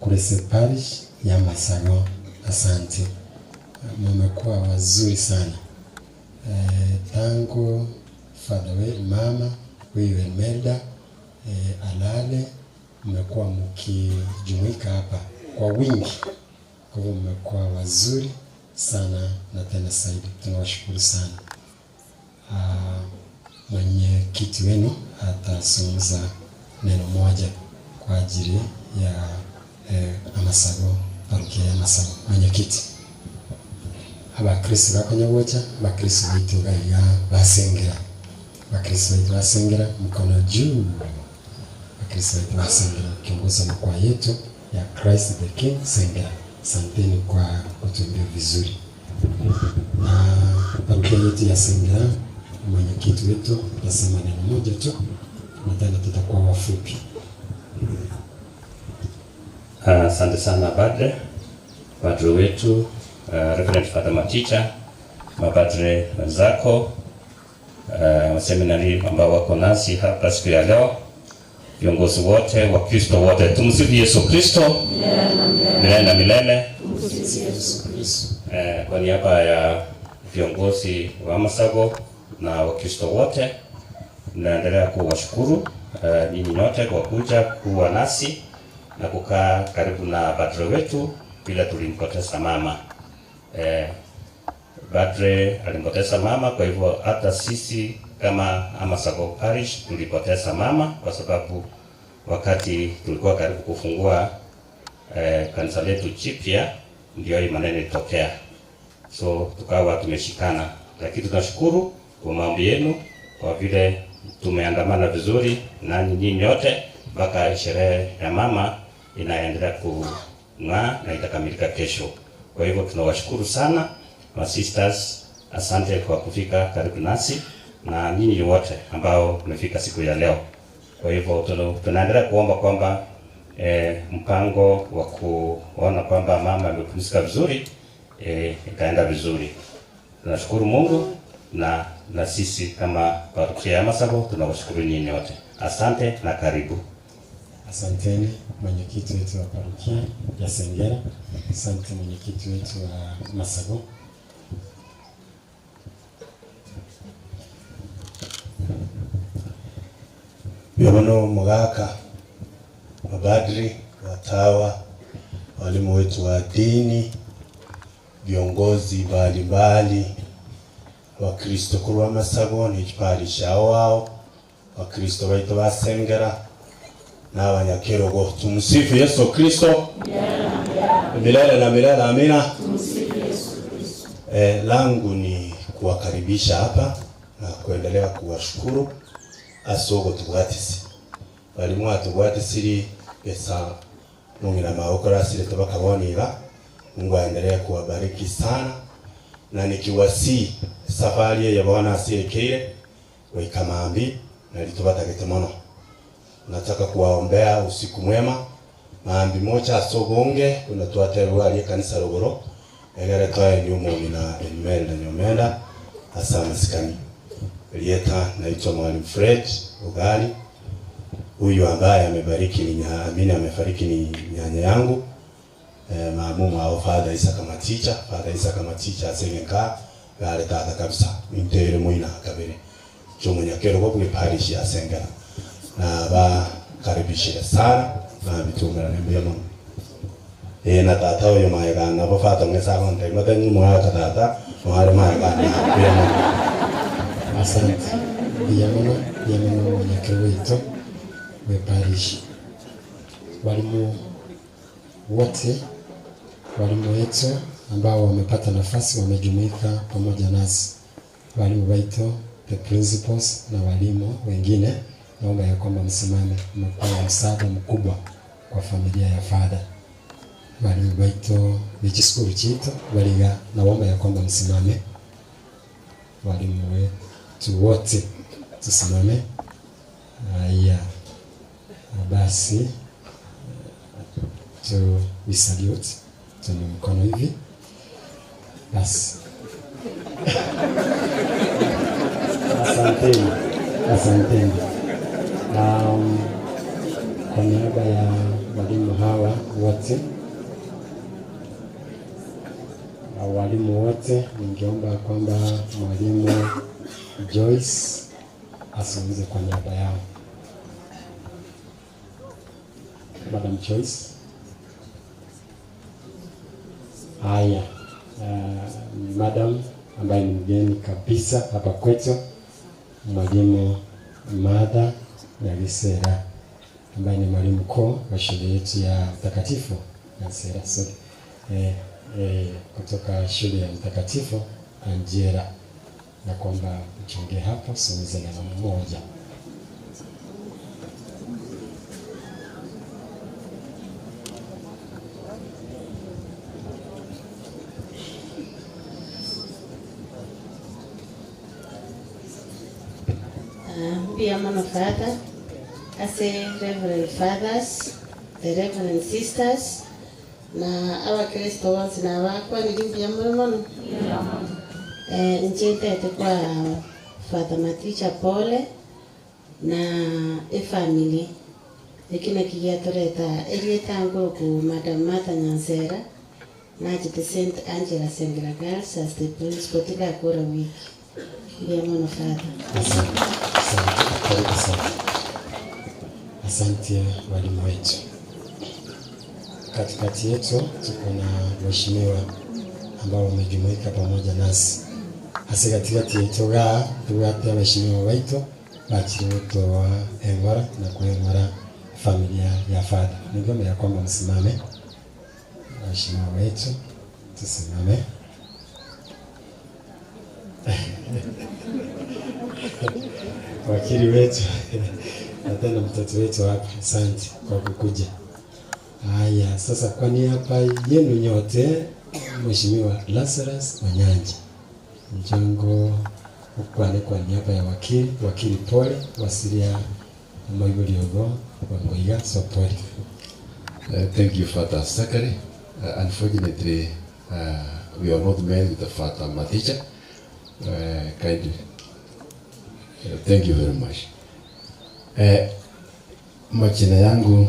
Kurese Parish ya Masago. Asante, mmekuwa wazuri sana. Tangu Father we mama wewe Melda alale, mmekuwa mkijumuika hapa kwa wingi. Kwa hivyo mmekuwa wazuri sana na tena zaidi. Tunawashukuru sana. Mwenyekiti wenu atazungumza neno moja kwa ajili ya Amasago, parokia ya Amasago. Mwenyekiti. Abakristo bakonyobocha, abakristo baitu baiga basengera. Abakristo baitu basengera mkono juu. Abakristo baitu basengera kiongoza mkoa yetu ya Christ the King Sengera. Asanteni kwa kutumbia vizuri. Na parokia yetu ya Sengera, mwenyekiti wetu nasema neno moja tu na tena tutakuwa wafupi. Asante sana Padre wetu, Reverend Father Maticha, mapadre wenzako, waseminari ambao wako nasi hapa siku ya leo, viongozi wote, Wakristo wote. Tumsifu Yesu Kristo milele na milele. Kwa niaba ya viongozi wa Amasago na Wakristo wote, naendelea kuwashukuru nyinyi nyote kwa kuja kuwa nasi na kukaa karibu na padre wetu bila tulimpoteza mama. Padre alimpoteza mama, kwa hivyo hata sisi kama Amasago Parish tulipoteza mama, kwa sababu wakati tulikuwa karibu kufungua kanisa letu jipya ndio hii maneno ilitokea. So tukawa tumeshikana, lakini tunashukuru kwa maombi yenu, kwa vile tumeandamana vizuri na nyinyi nyote mpaka sherehe ya mama inaendelea kung'aa na itakamilika kesho. Kwa hivyo tunawashukuru sana ma sisters, asante kwa kufika karibu nasi na nyinyi wote ambao mmefika siku ya leo. Kwa hivyo tunaendelea kuomba kwamba mpango wa kuona kwamba mama amepumzika vizuri itaenda vizuri. Tunashukuru Mungu na sisi kama parokia ya Amasago tunawashukuru nyinyi wote. Asante na karibu. Asanteni mwenyekiti wetu wa parokia ya Sengera. Asante mwenyekiti wetu wa Amasago. Biono Mugaka, mabadri, watawa, walimu wetu wa dini, viongozi mbalimbali, Wakristo kwa Amasago ni parisha wao, Wakristo baitu ba Sengera na Abanyakerogo. Tumsifu Yesu Kristo. Milele na milele, amina. Tumsifu Yesu Kristo. Langu ni kuwakaribisha hapa na kuendelea kuwashukuru asogo tubwatisi. Balimu atubwatisiri pesa Mungu na maokora sile tubakabonira. Mungu aendelee kuwabariki sana na nikiwasi safari ya Bwana asiyekeire Waikamambi na litubatagete mono. Nataka kuwaombea usiku mwema. Maambi mocha asogonge kuna tuaterwa aliye kanisa Rogoro. Egere toa ni umoni na Imelda Nyomenda asama sikani. Elieta naitwa Mwalimu Fred Ugali. Huyu ambaye amebariki ni amini amefariki ni nyanya yangu. Maamumu wa Father Isaka Maticha, Father Isaka Maticha asengenka gale tata kabisa. Mintere muina kabere. Chumunyakero kwa parish ya Sengera. Na ba karibishira sana na bitumira nembe yamu na tata oyo maegana bo fata ngesa konte matenyi mwa tata mware maegana yamu. Asante yamu mwenyekiti wetu wa parish. Walimu wote, walimu wetu ambao wamepata nafasi wamejumuika pamoja nasi, walimu wetu, the principals na walimu wengine, naomba ya kwamba msimame. Mmekuwa msaada mkubwa kwa familia ya Father. Walimu wetu School chetu waliga, naomba ya kwamba msimame. Walimu wetu wote tusimame. Haya basi we salute, tuni mkono hivi basi. Asanteni. Kwa niaba ya walimu hawa wote na walimu wote, ningeomba kwamba mwalimu Joyce azungumze kwa niaba yao. Madam Joyce. Haya, madam ambaye ni mgeni kabisa hapa kwetu, mwalimu Martha Nyagisera ambaye ni mwalimu mkuu wa shule yetu ya Mtakatifu Nyagisera kutoka shule ya Mtakatifu Angela, na kwamba mchongee hapo suluze neno moja. Be a man of father, as a reverend fathers, the reverend sisters, na awa Kristo wansi na wakwa ni jimbi ya mwemono. Njete kwa Father Maticha pole na family. Ekina kia toreta elieta ngoku Madam Martha Nyansera na jite St. Angela Sengera Girls as the principal tika kura wiki. Be a man of father. Asante walimu wetu. Katikati yetu tuko na waheshimiwa ambao wamejumuika pamoja nasi. Hasa katikati yetu tuwate waheshimiwa wetu bachirimuto wa Engwara na kwa Engwara familia ya Father. Ningomba ya kwamba msimame. Waheshimiwa wetu tusimame. Wakili wetu na tena mtoto wetu hapa, asante kwa kukuja. Haya, sasa kwa niaba yenu nyote, Mheshimiwa Lazarus Wanyanja mchango ukwane kwa niaba ya wakili pole wasilia Moiguliogo wa Ngoiga Sopori. Thank you, Father Sakari. Unfortunately, we are not met with the Father Maticha. Kindly. Thank you very much. Majina yangu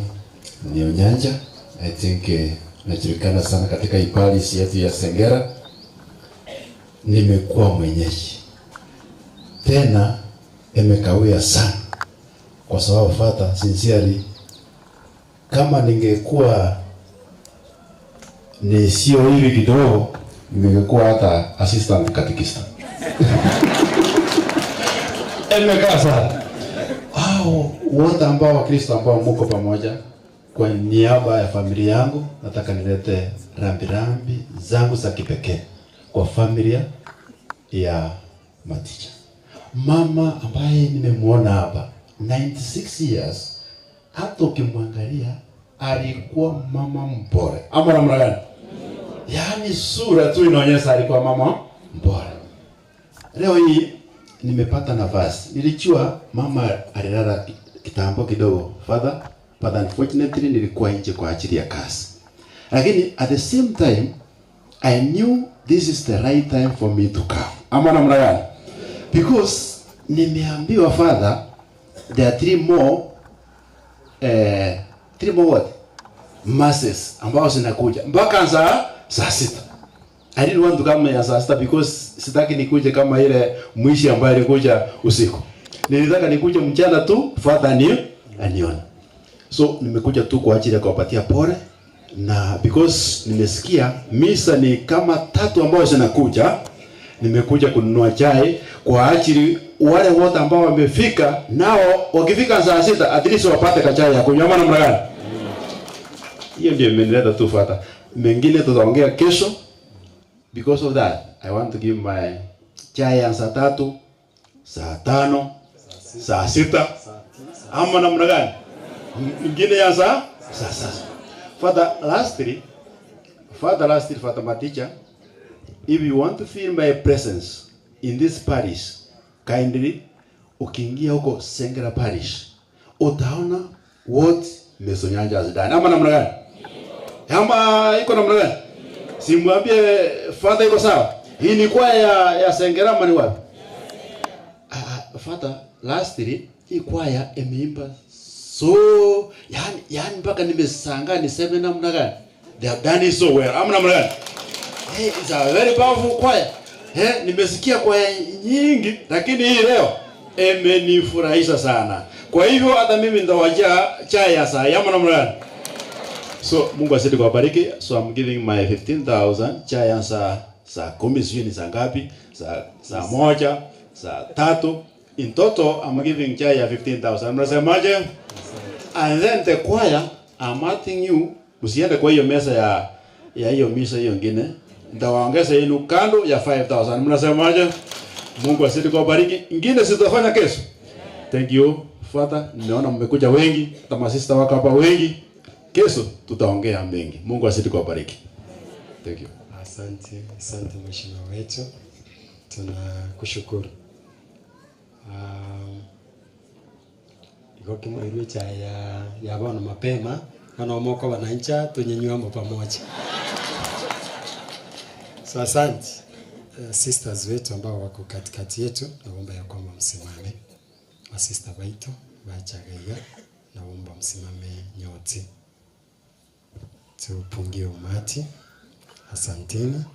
ni Onyanja. I think najulikana sana katika ipalisi yetu ya Sengera. Nimekuwa mwenyeji. Tena imekawia sana. Kwa sababu Father, sincerely, kama ningekuwa ni sio hivi kidogo, ningekuwa hata assistant katekista. Imekaa sana. Wote ambao Wakristo ambao mko pamoja, kwa niaba ya familia yangu nataka nilete rambirambi zangu za kipekee kwa familia ya Maticha. Mama ambaye nimemuona hapa 96 years, hata ukimwangalia alikuwa mama mpole. Ama namna gani? Yaani sura tu inaonyesha alikuwa mama mpole. Leo hii nimepata nafasi. Nilijua mama alilala kitambo kidogo. But unfortunately nilikuwa nje kwa ajili ya kazi. Lakini at the same time I knew this is the right time for me to come. Ama namna gani? Because nimeambiwa Father, there are three more what? Masses ambao zinakuja mpaka saa 6. I didn't want to come ya saa 6 because sitaki nikuje kama ile mwishi ambaye alikuja usiku. Nilitaka nikuje mchana tu Father anione. So nimekuja tu kwa ajili ya kuwapatia pole, na because nimesikia misa ni kama 3 ambao zinakuja, nimekuja kununua chai kwa ajili wale wote ambao wamefika, nao wakifika saa 6 at least wapate kachai ya kunywa. Maana namna gani? Hiyo ndio imenileta tu Father. Mengine tutaongea kesho. Because of that, I want to give my chai ya saa 3, saa 5, saa 6. Ama namna gani? Mengine ya saa 6. Father, lastly, Father Maticha, if you want to feel my presence in this parish, kindly, ukiingia huko Sengera Parish, utaona what Mesonyanja has done. Ama namna gani? Ama iko namna gani? Simwambie Father iko sawa. Hii ni kwa ya Sengera mani wapi? Father, lastly, hii kwaya imeimba So yani mpaka nimeshangaa niseme namna gani. They have done it so well. Namna gani? Hey, it's a very powerful choir. Nimesikia kwaya nyingi lakini hii leo imenifurahisha sana. Kwa hivyo hata mimi nitawajia chai ya saa ya namna gani. So Mungu asidi kuwabariki. So I'm giving my 15,000 chai ya saa 10 sijui ni saa ngapi? Saa 1, saa 3. In total I'm giving chai ya 15,000. Mnasemaje? And then the choir I'm asking you usiende kwa hiyo mesa ya hiyo misa hiyo nyingine. Nitawaongeza yenu kando ya 5,000. Mnasemaje? Mungu asidi kuwabariki. Ingine sitafanya kesho. Thank you Father. Nimeona mmekuja wengi, hata masista wako hapa wengi. Kesho tutaongea mengi. Mungu asidi kuwabariki. Thank you. Asante mheshimiwa wetu. Tunakushukuru. Iko kimwirwe cha ya bwana mapema na moko wanancha tunyenywa pamoja. So asante sisters wetu ambao wako katikati yetu, naomba ya kwamba msimame. Masista wetu wachagaiga, naomba msimame nyote. Tupungie umati. Asanteni.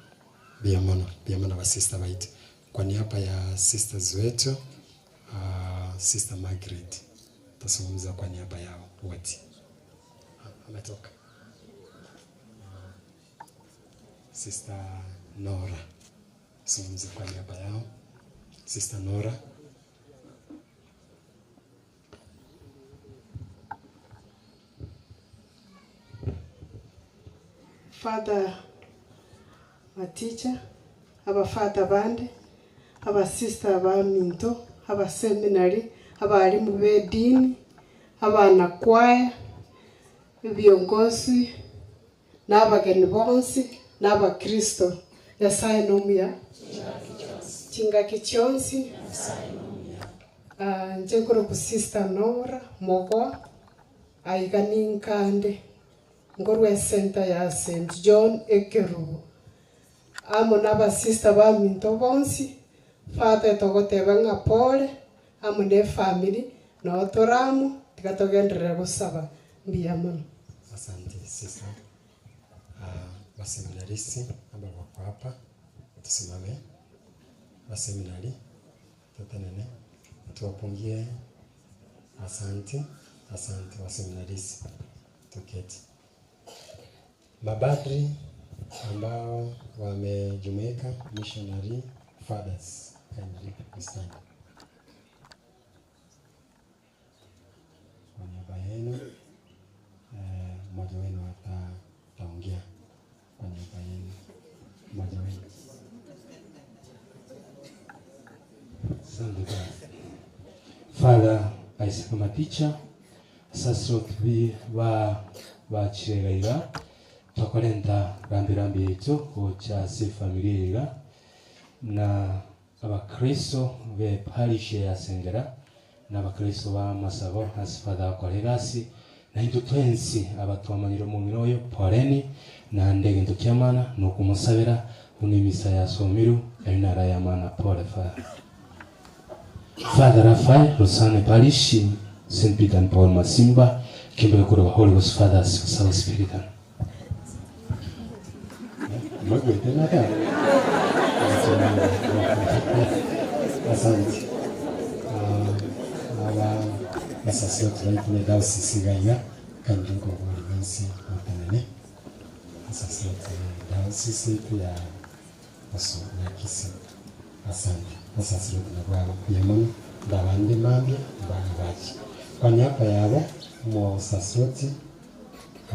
Biamana wa sister wetu. Kwa niaba ya sisters wetu, Sister Margaret tasungumza kwa niaba yao wote. Ametoka. Sister Nora tasungumza kwa niaba yao. Sister Nora. Father Maticha, aba father bande, aba sister ba minto, aba seminary, abalimu b'edini, abana kwaya, viongozi n'abageni bonse n'abakristo yasaye nomuya chingaki chonsi njekoro ku sister Nora Mogo aigani nkande ngorwe center ya St John Ekerubu amo n'aba sister ba minto bonsi Father togoteba nga pole amo ne family no toramu tikatogendera gusaba mbiyamono. Asante sister. Waseminaristi ambao wako hapa tusimame. Waseminari tutanene tuwapungie. Asante waseminaristi tuketi. Mabadri ambao wamejumuika, missionary fathers, kindly stand. Kwa niaba yenu mmoja wenu ataongea kwa niaba yenu. Mmoja wenu. Father Isaac Maticha sasotwi wa chirega tokorenta rambi yetu ocha si familia na abakristo be parish ya Sengera na abakristo ba Masabo as Father kolegasi na into twensi abatwamanyiro mu miroyo poreni na ndege ntukyamana no kumusabira unimisa ya somiru erinara ya mana pole Father Rafael Rosane Parish St. Peter and Paul Masimba Kimbe kura wa Holy Ghost Fathers South Spirit. Magwete na ka. Asante. Asasio tunaipune dao sisi gaiga kandi ngo boligansi matanene. Asasio dao sisi pia aso ya kisi. Asante. Asasio tunabwa yamoni ndabandi mambi bangaji. Kwa niaba yabo mu sasoti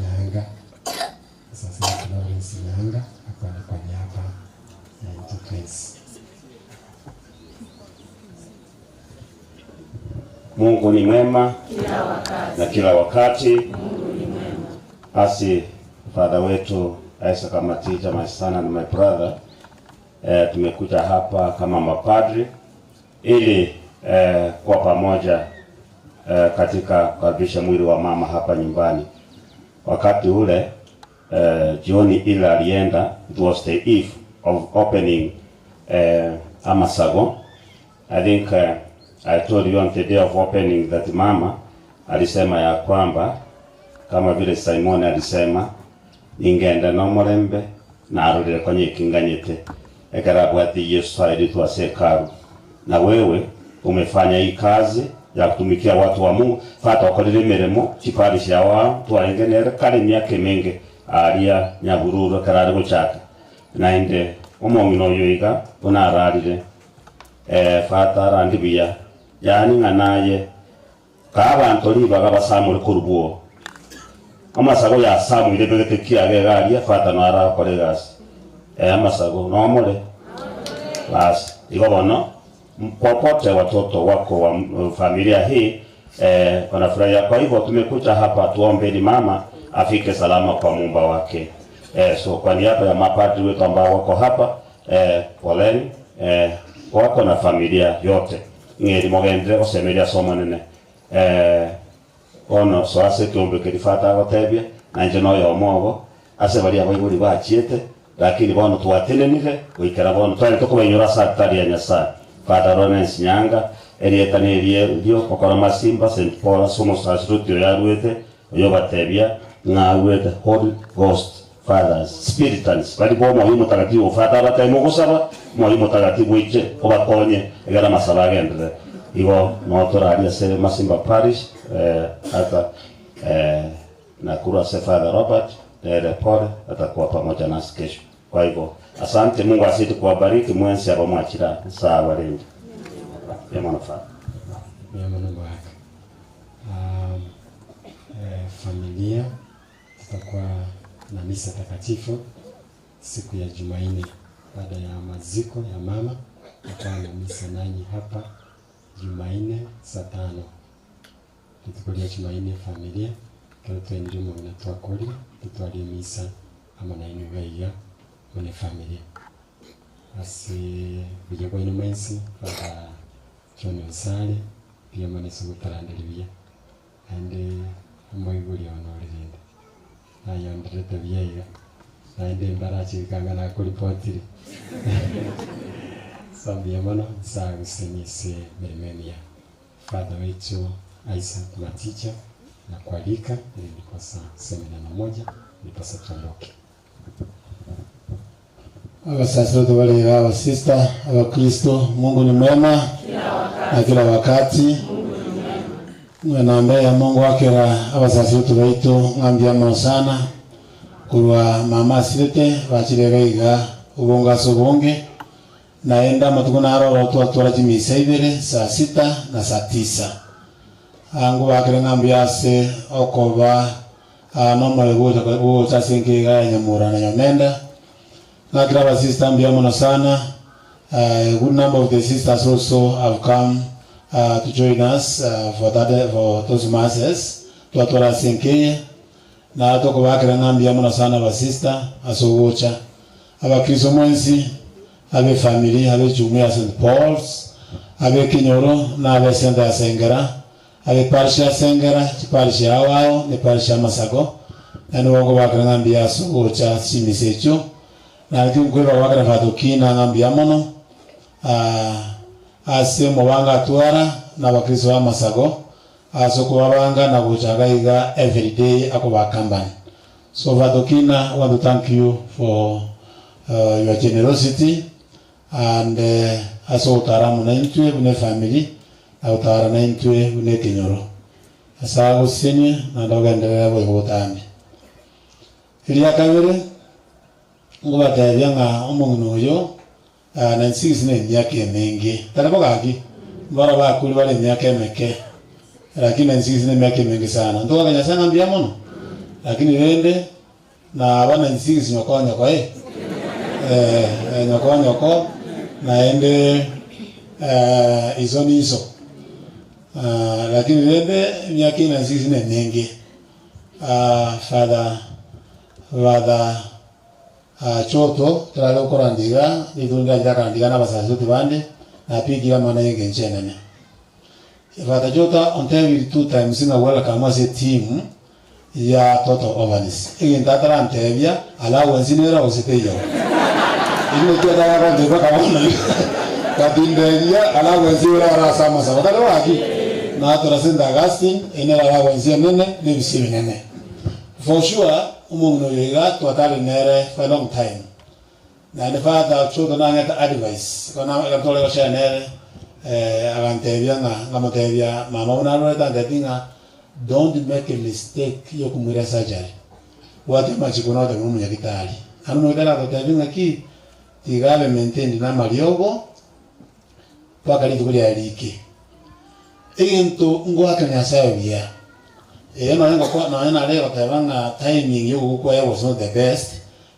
yanga. Sasa Lawrence Nyanga kwa niaba ya Interface. Mungu ni mwema kila wakati. Na kila wakati. Mungu ni mwema. Asi Father wetu Isaac Maticha, my son and my brother, tumekuja hapa kama mapadri ili kwa pamoja katika kukaribisha mwili wa mama hapa nyumbani. Wakati ule jioni ile alienda, it was the eve of opening Amasago. I think I told you on the day of opening that mama alisema ya kwamba kama vile Simon alisema ingenda no murembe na arudire kwenye kinganyete ekarabwati Yesu aiditwa sekaru. Na wewe umefanya hii kazi ya kutumikia watu wa Mungu fata wakolire mirimo kipari cia wao twarengenere kari myaka mingi aria nyabururu karari guchaka na inde omongino yoiga unararire fata randibia yani nganaye ka abantu libaga basamure kurubuo amasago ya samu ile begete kiage garia fata no ara kolegas amasago no mole bas igobono popote watoto wako wa familia hii wanafurahia. Kwa hivyo tumekuja hapa tuombe ni mama afike salama kwa Muumba wake. So kwa niaba ya mapadri wetu ambao wako hapa poleni wako na familia yote ngeri mogendre osemeria somo nene ono so ase kiombe kirifata gotebia na nje no yo mogo ase bali abaiguri bachiete lakini bono twatenenire goikara bono twari tukubenyura satari ya Nyasaye. Father Lawrence Nyanga erietani erio kokora masimba St Paul somos sacerdote ya ruete yo batebia na ruete Holy Ghost Fathers Spiritans bali bo mo mutagatifu Father batayimo gusaba mo mutagatifu iche obakonye egara masaba gendere igo no toraria sere masimba parish hata na kura se Father Robert Paul atakuwa pamoja nasi kesho. Kwa hivyo asante, Mungu asiti kuwabariki mwenzi hapa mwachira sawa leo. Ya manufaa. Ya manufaa. Familia tutakuwa na misa takatifu siku ya Jumanne baada ya maziko ya mama. Tutakuwa na misa nanyi hapa Jumanne saa 5. Tutakuwa Jumanne familia kwa tuendelea na tuakoli tutwalie misa ama na inugaiya mune familia. Asi bijya kwa inumensi para John Nsale pia mane sugutarandiriya ande moiguri onorinde na yondrete byega ande mbarachi kangana ku reportiri sambia mano sagu senyise meremenia Father wetu Isaac Maticha na kualika ili nikosa semina moja nipasa tuondoke. Abasaserdoti wale wa sister wa Kristo, Mungu ni mwema na kila wakati. Naomba Mungu wake la abasaserdoti wetu ngambia mno sana kwa mama silete wachirega ubonga sobonge naenda matukuna aro watu atwara ibere saa 6 na saa 9. Angu wakere ngambia se okoba nomale go tasinge ga nyamura na nyamenda. Na grava sister mbiamo sana. A good number of the sisters also have come to join us for those masses. Tuatora sinkeye na toko wakere ngambia sana ba sister asogocha. Aba Kristo mwenzi, abe family, abe jumuiya St Paul's, abe Kinyoro na abe senda Sengera. Abe parisha Sengera, parisha awao, ne parisha Masago. Na nuongo wakere ngambia asogocha simisecho. Na kimkweba wakara fatokina ngambia mono ase mubanga atwara na bakristo ba Masago asoko babanga na guchagaiga everyday akoba company. So fatokina, I want to thank you for your generosity and aso utaramu na intwe bune family au utara na intwe bune Kinyoro asago sinye na ndogendelea bo utami ili akabere nguba tabyanga omuntu uyo na nsigisi ne myaka mingi talabo gaki bara bakuli bale myaka meke lakini nsigisi ne myaka mingi sana ndoka kanya sana mbia mono lakini wende na abana nsigisi nyokonya kwa nyoko na ende izo nizo lakini wende myaka nsigisi ne mingi father choto tralo korandiga nidunga jakarandiga na basasoti bande na pigira mana yenge nchenene Father Jota on time with 2 times in a welcome as a team ya Total Overnice again tatara antevia allowance inera ositeyo ino kia ya ndio kama kabindelia allowance ira rasa masa watale waki na turasinda Augustine inera la wenzie nene ni bisibi nene for sure umuntu yiga twatari nere for a long time na ne father chodo na ngata advice kona gatole ko nere agantebya ngamotebya mama unaro tandatinga don't make a mistake yokumwira surgery wate machikono de mu yakitali anu ndala ko tabinga ki tigabe maintain na mariogo paka litukuli alike egento ngwaka nyasabia no ngo kwa na leo tabanga timing yo kwa ya was not the best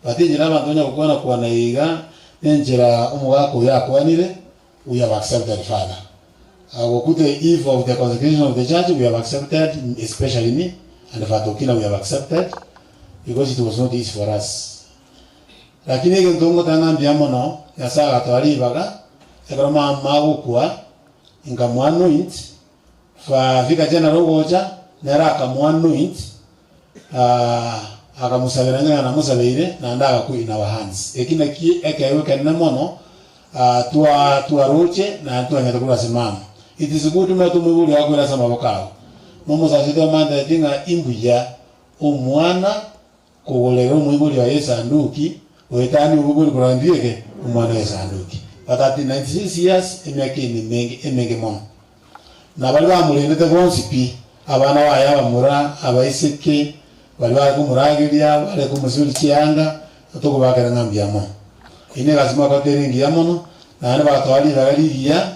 but injira bandonya kwa na iga injira umugako yako anile we have accepted father the eve of the consecration of the church we have accepted, especially me and Fatokina we have accepted because it was not easy for us. Lakini ngongo tangambia mono yasaga twalibaga ekroma magu kwa ingamwanoint fa vika jana rogoja nera akamwanoint akamusabira na musabire na ndaga ku in our hands ekina ki ekayuka na mono tuaroche na tuanyata kula simama. It is good to me to move ya kwela sama bakao. Momo sa sito manda dinga imbuya omwana kogolero mwibuli wa yesanduki wetani ubuli kurandieke omwana yesanduki. But at 96 years emyake ni emenge mono. Na bali ba mulende te bonsipi abana waya bamura abaiseke bali ba kumuragiria bali kumusuli kianga atoko bakara ngambya mono. Ine lazima ka teringi ya mono na ba twali bagaliya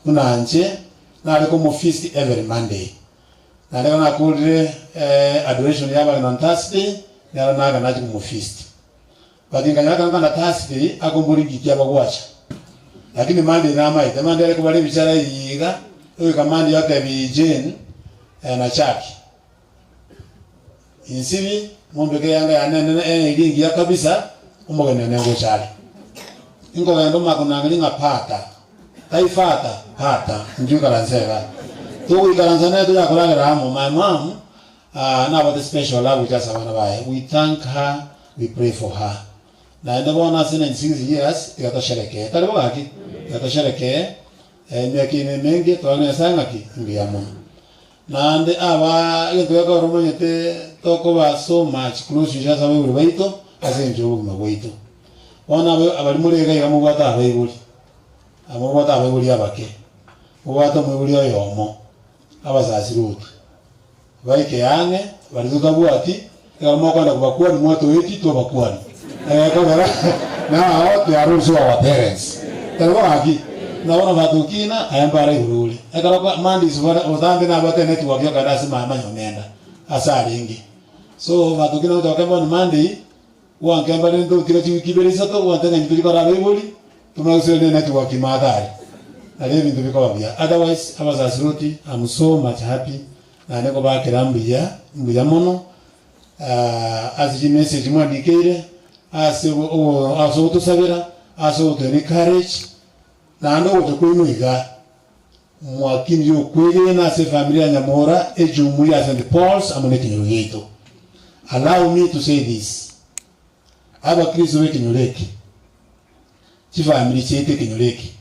munanje na le como feast every Monday na le na kule adoration yaba on Thursday na na na como feast badinga yaka na Thursday akomburi gitia bagwacha lakini Monday na mai tamande le kubali bichara yiga oyo kamandi yote bijeni na chaki insibi mombeke yanga yanene ilingi ya kabisa umogene nengo chali ingo yando makunangalinga pata taifata hata njuka lanzera to ikalanzana to yakolaga ramo my mom na what a special love we just want to we thank her, we pray for her na ndio bona sina 6 years ikatoshereke talibo haki ikatoshereke miaka mengi tuone sana ki ngiamo na ande aba yendo yako romonyete toko ba so much close just awe ulibaito asenjo mwaito bona abali murega ikamubata abayibuli amubata abayibuli abake ubata mwibuli oyomo abazasiruti baike yange balizukabwati kama kwenda kubakuwa ni moto weti to bakuwa kwa na they are also our parents talibo haki na wana batukina ayambara iruli ekara mandi zibara odambe na bate network yo kada sima manyomenda asalingi so batukina utokemba ni mandi wankemba ndo kile kibelisa to wantanga nitiko ra bibuli tumausele network madari na levi ndo biko babia otherwise abazasiruti I'm so much happy na neko bakira mbuya mono aziji message mwandikire aso tusabira aso to encourage na ndo kuinuiga mwakini yo kwege na se familia Nyamora ejumuri as and Pauls amoneke nyoyeto. Allow me to say this. Aba Kristo weke nyoleki chifamili chete kinyoleki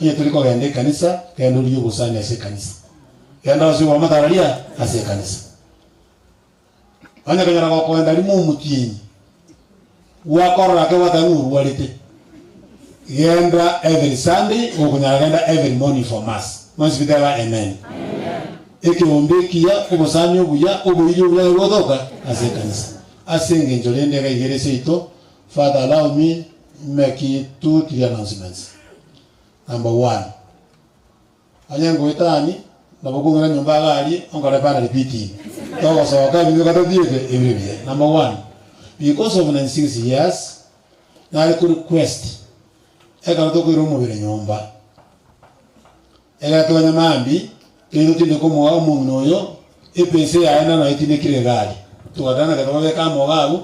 onye tuliko gende kanisa kendo liyo gusani ase kanisa kendo wasi wa mataralia ase kanisa onye kanyara kwa kwenda limu mutini wakora ke watanguru walite yenda every Sunday ukunyara genda every morning for mass must be there. Amen. Eke ombekia ubusani obuya obuyo buya bodoka ase kanisa asenge njolende ga igerese ito. Father, allow me make 2-3 announcements. Number 1. Anyango itani na bokunga nyumba gali ongole pana repeating. Togo so ka bi ka diete everywhere. Number 1. Because of 96 years na request eka to ko rumo bere nyumba. Eka to nyamambi kendo tinde ko mo noyo epese aina na itine kire gali. Tuwadana ka to be ka mo gabu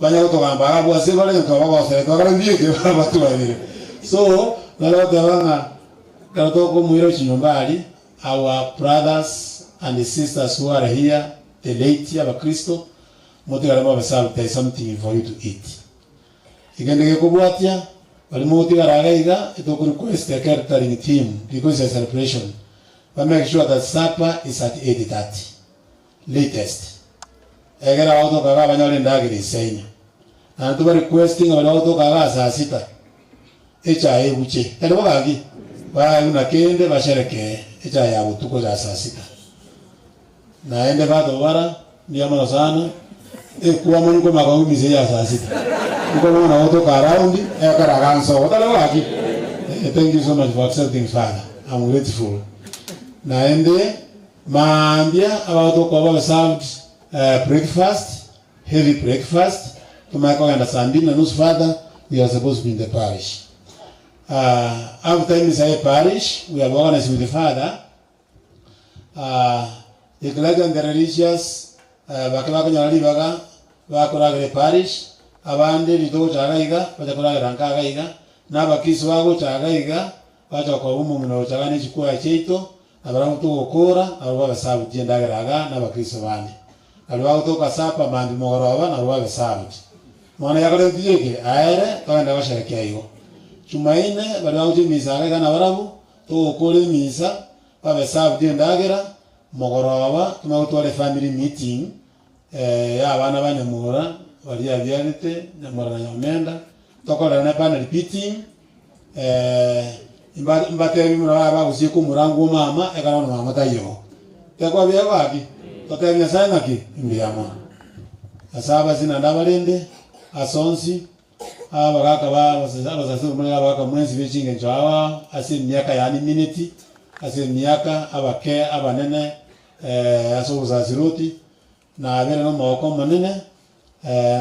banya kutogamba abo asebale ntoba kwose twagarambiye abantu babiri so nalote banga kato ko muiro chinyumbali our brothers and sisters who are here the late aba Kristo mutigara basabe something for you to eat igende kubwatia bali mutigara gaiga itoko request a catering team because it's a celebration but make sure that supper is at 8:30 latest. Egera auto kaga banyole ndagiri senya. Na tuba requesting auto kaga saa 6. Echa ebuche. Endo bagi. Ba una kende bashereke. Echa ya butuko za saa 6. Naende bado wara ndiamana sana. Kuwa mungu makaumi ya saa 6. Uko mwana auto ka around ekara ganso. Otale bagi. Thank you so much for accepting, Father. I'm grateful. Naende maambia auto kwa served breakfast, heavy breakfast. Tumako and Sandina knows Father, we are supposed to be in the parish. After we say parish, we are organized with the Father. The clergy and the religious, Bakaka Nyali Baga, Bakuraga the parish, Abande, Lito Chagaiga, Bakuraga Rankagaiga, Nabakiswago Chagaiga, Bajakomu no Chagani Chukua Cheto, Abraham to Okora, Arwa Sabu Jendagaraga, Nabakiswani. Alwa kutoka sapa mandi mogoroba na alwa besabuti. Mwana yakale tiyeke aere kaenda basherekea hiyo. Chumaine balwa uti misaka kana barabu to okole misa ba besabuti ndagera mogoroba tumagutwale family meeting ya abana banyamura bali abyarite nyamura na nyamenda tokola na panel meeting imbatebi mura bagusiku murangu mama ekana mama tayo. Tekwa bya baki Totevya sana ki imbiama. Asaba zina ndabalende asonsi abagaka abasasuru muri abagaka mwenzi bechinge njawa ase myaka yani minute ase myaka abake abanene aso uzaziroti na abere no moko manene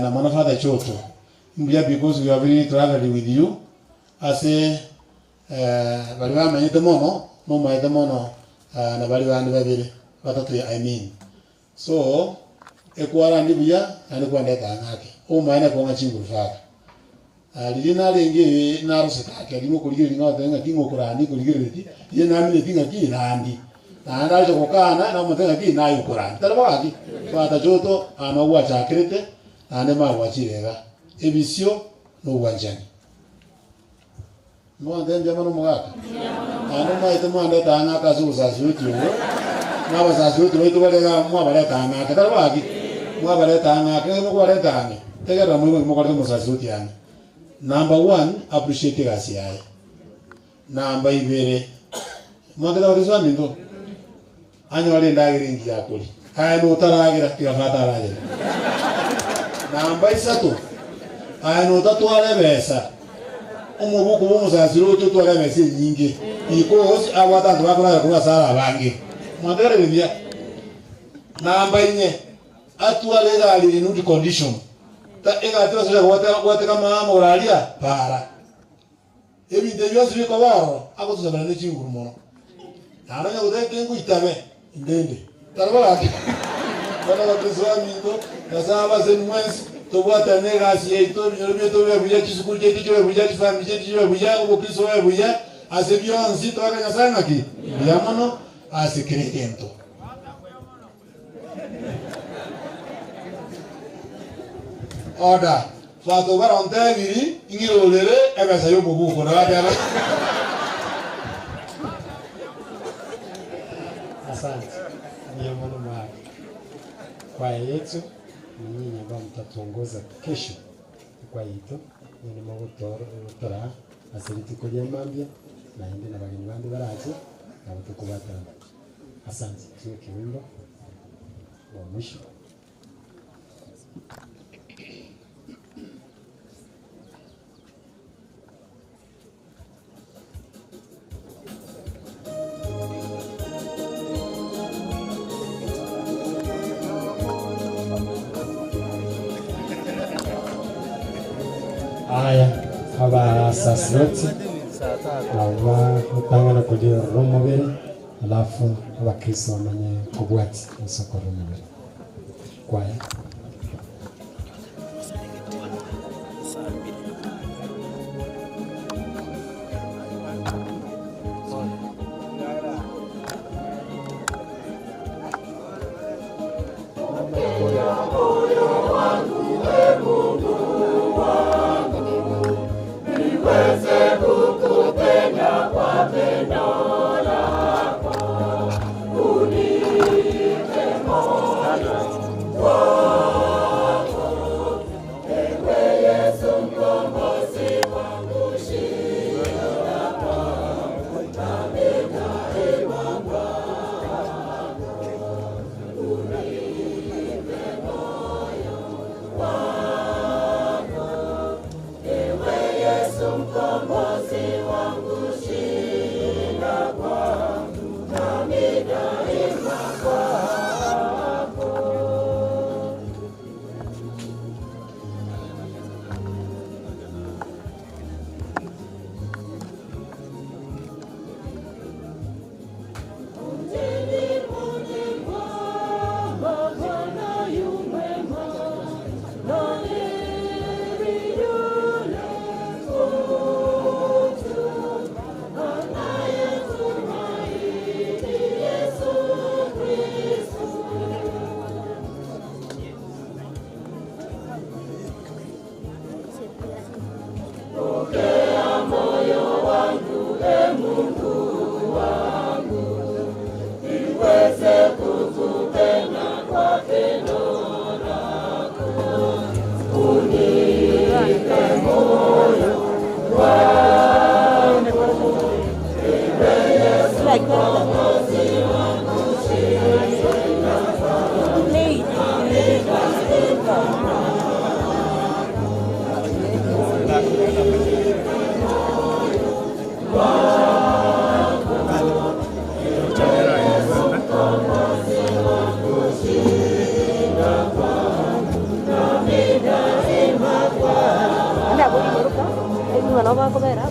na manafada choto. Mbia because we are really traveling with you ase bali bamenyete mono no maite mono na bali bandu babiri batatu I mean. So, ekwara ndibuya alikuwa ndeta ngake. O maana kwa ngachinguru faka. Alina lenge na rusaka ke limo kuligiri ngata nga kingo kurani kuligiri ye nami ne tinga ki nandi. Na anda jo kokana na mutenga ki na yukurani. Tarabaki. Kwa tajoto anawa chakrete ane ma wachirega. Ebisio no wanjani. Mo nden jamano mogaka. Ano ma itemo ndeta ngaka zuza zuti yo. Naba sasa tu itu balega mwa baleta nga katara bagi mwa baleta nga ke mwa baleta nga tegera mwa kwa mwa sasa tu yani. Number 1 appreciate gasi yae. Number 2 mwa kada urizo mindo anyo wale ndagiri ngi yakuli aya no taragira kia fata raje. Number 3 aya no tatu ale besa umubuku bomu sasa tu ale besa nyingi iko awata ndo bakora kwa sala bangi. Mwagara bibia namba 4 atualega ali in good condition ta ega tura sura wate kama moralia para ebi de yo suri ko baro ako tuza bana chinguru mono aranya ude kengu itabe ndende tarabala bana la pessoa mindo nasaba zen mwens to bota nega si eto byo to byo bya chisukuru je tijo bya family je tijo bya ko kristo bya asebio nzito akanya sana ki ya mono asikirikento. Oda, fato bara onteviri, ingiro lere, ebesa yo bubuko na wabia. Asante. Ndiyo mwana mwa kwa yetu, nyinyi ambao mtatuongoza kesho kwa yetu, ni mwagotora asiriti kujia mambia, na hindi na bagini bandi baraji, na utukubata. Asante. Tuwe kiwimbo wa mwisho. Aya, aba sacerdote aba kutangana kulia roho mbele, alafu Wakristo wamenye kubwati usoko roho mbele. Kwaya. Bunga no bakobera.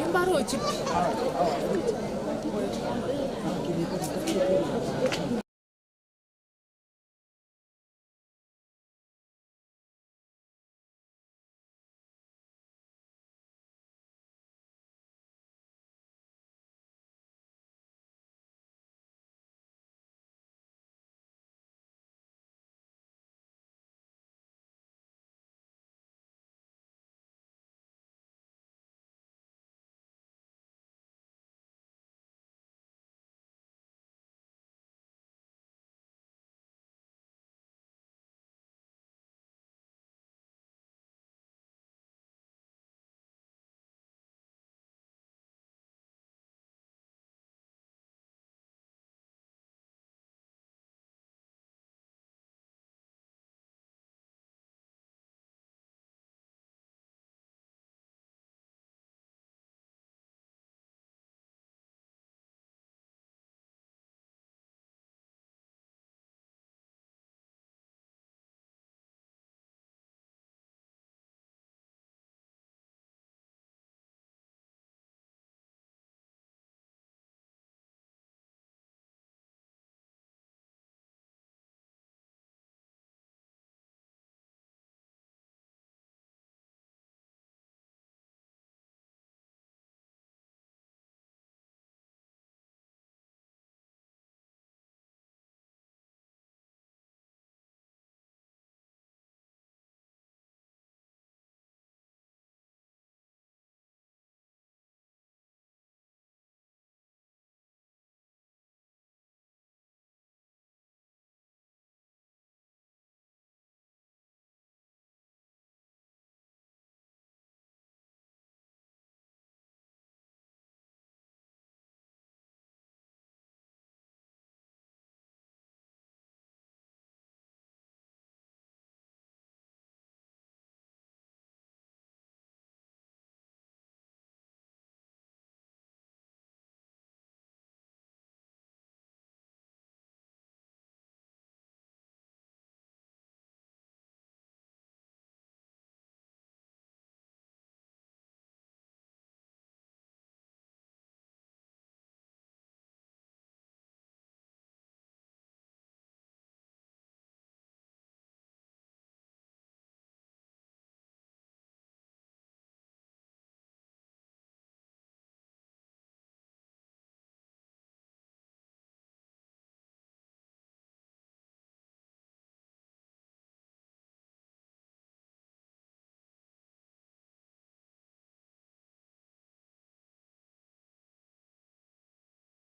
Baru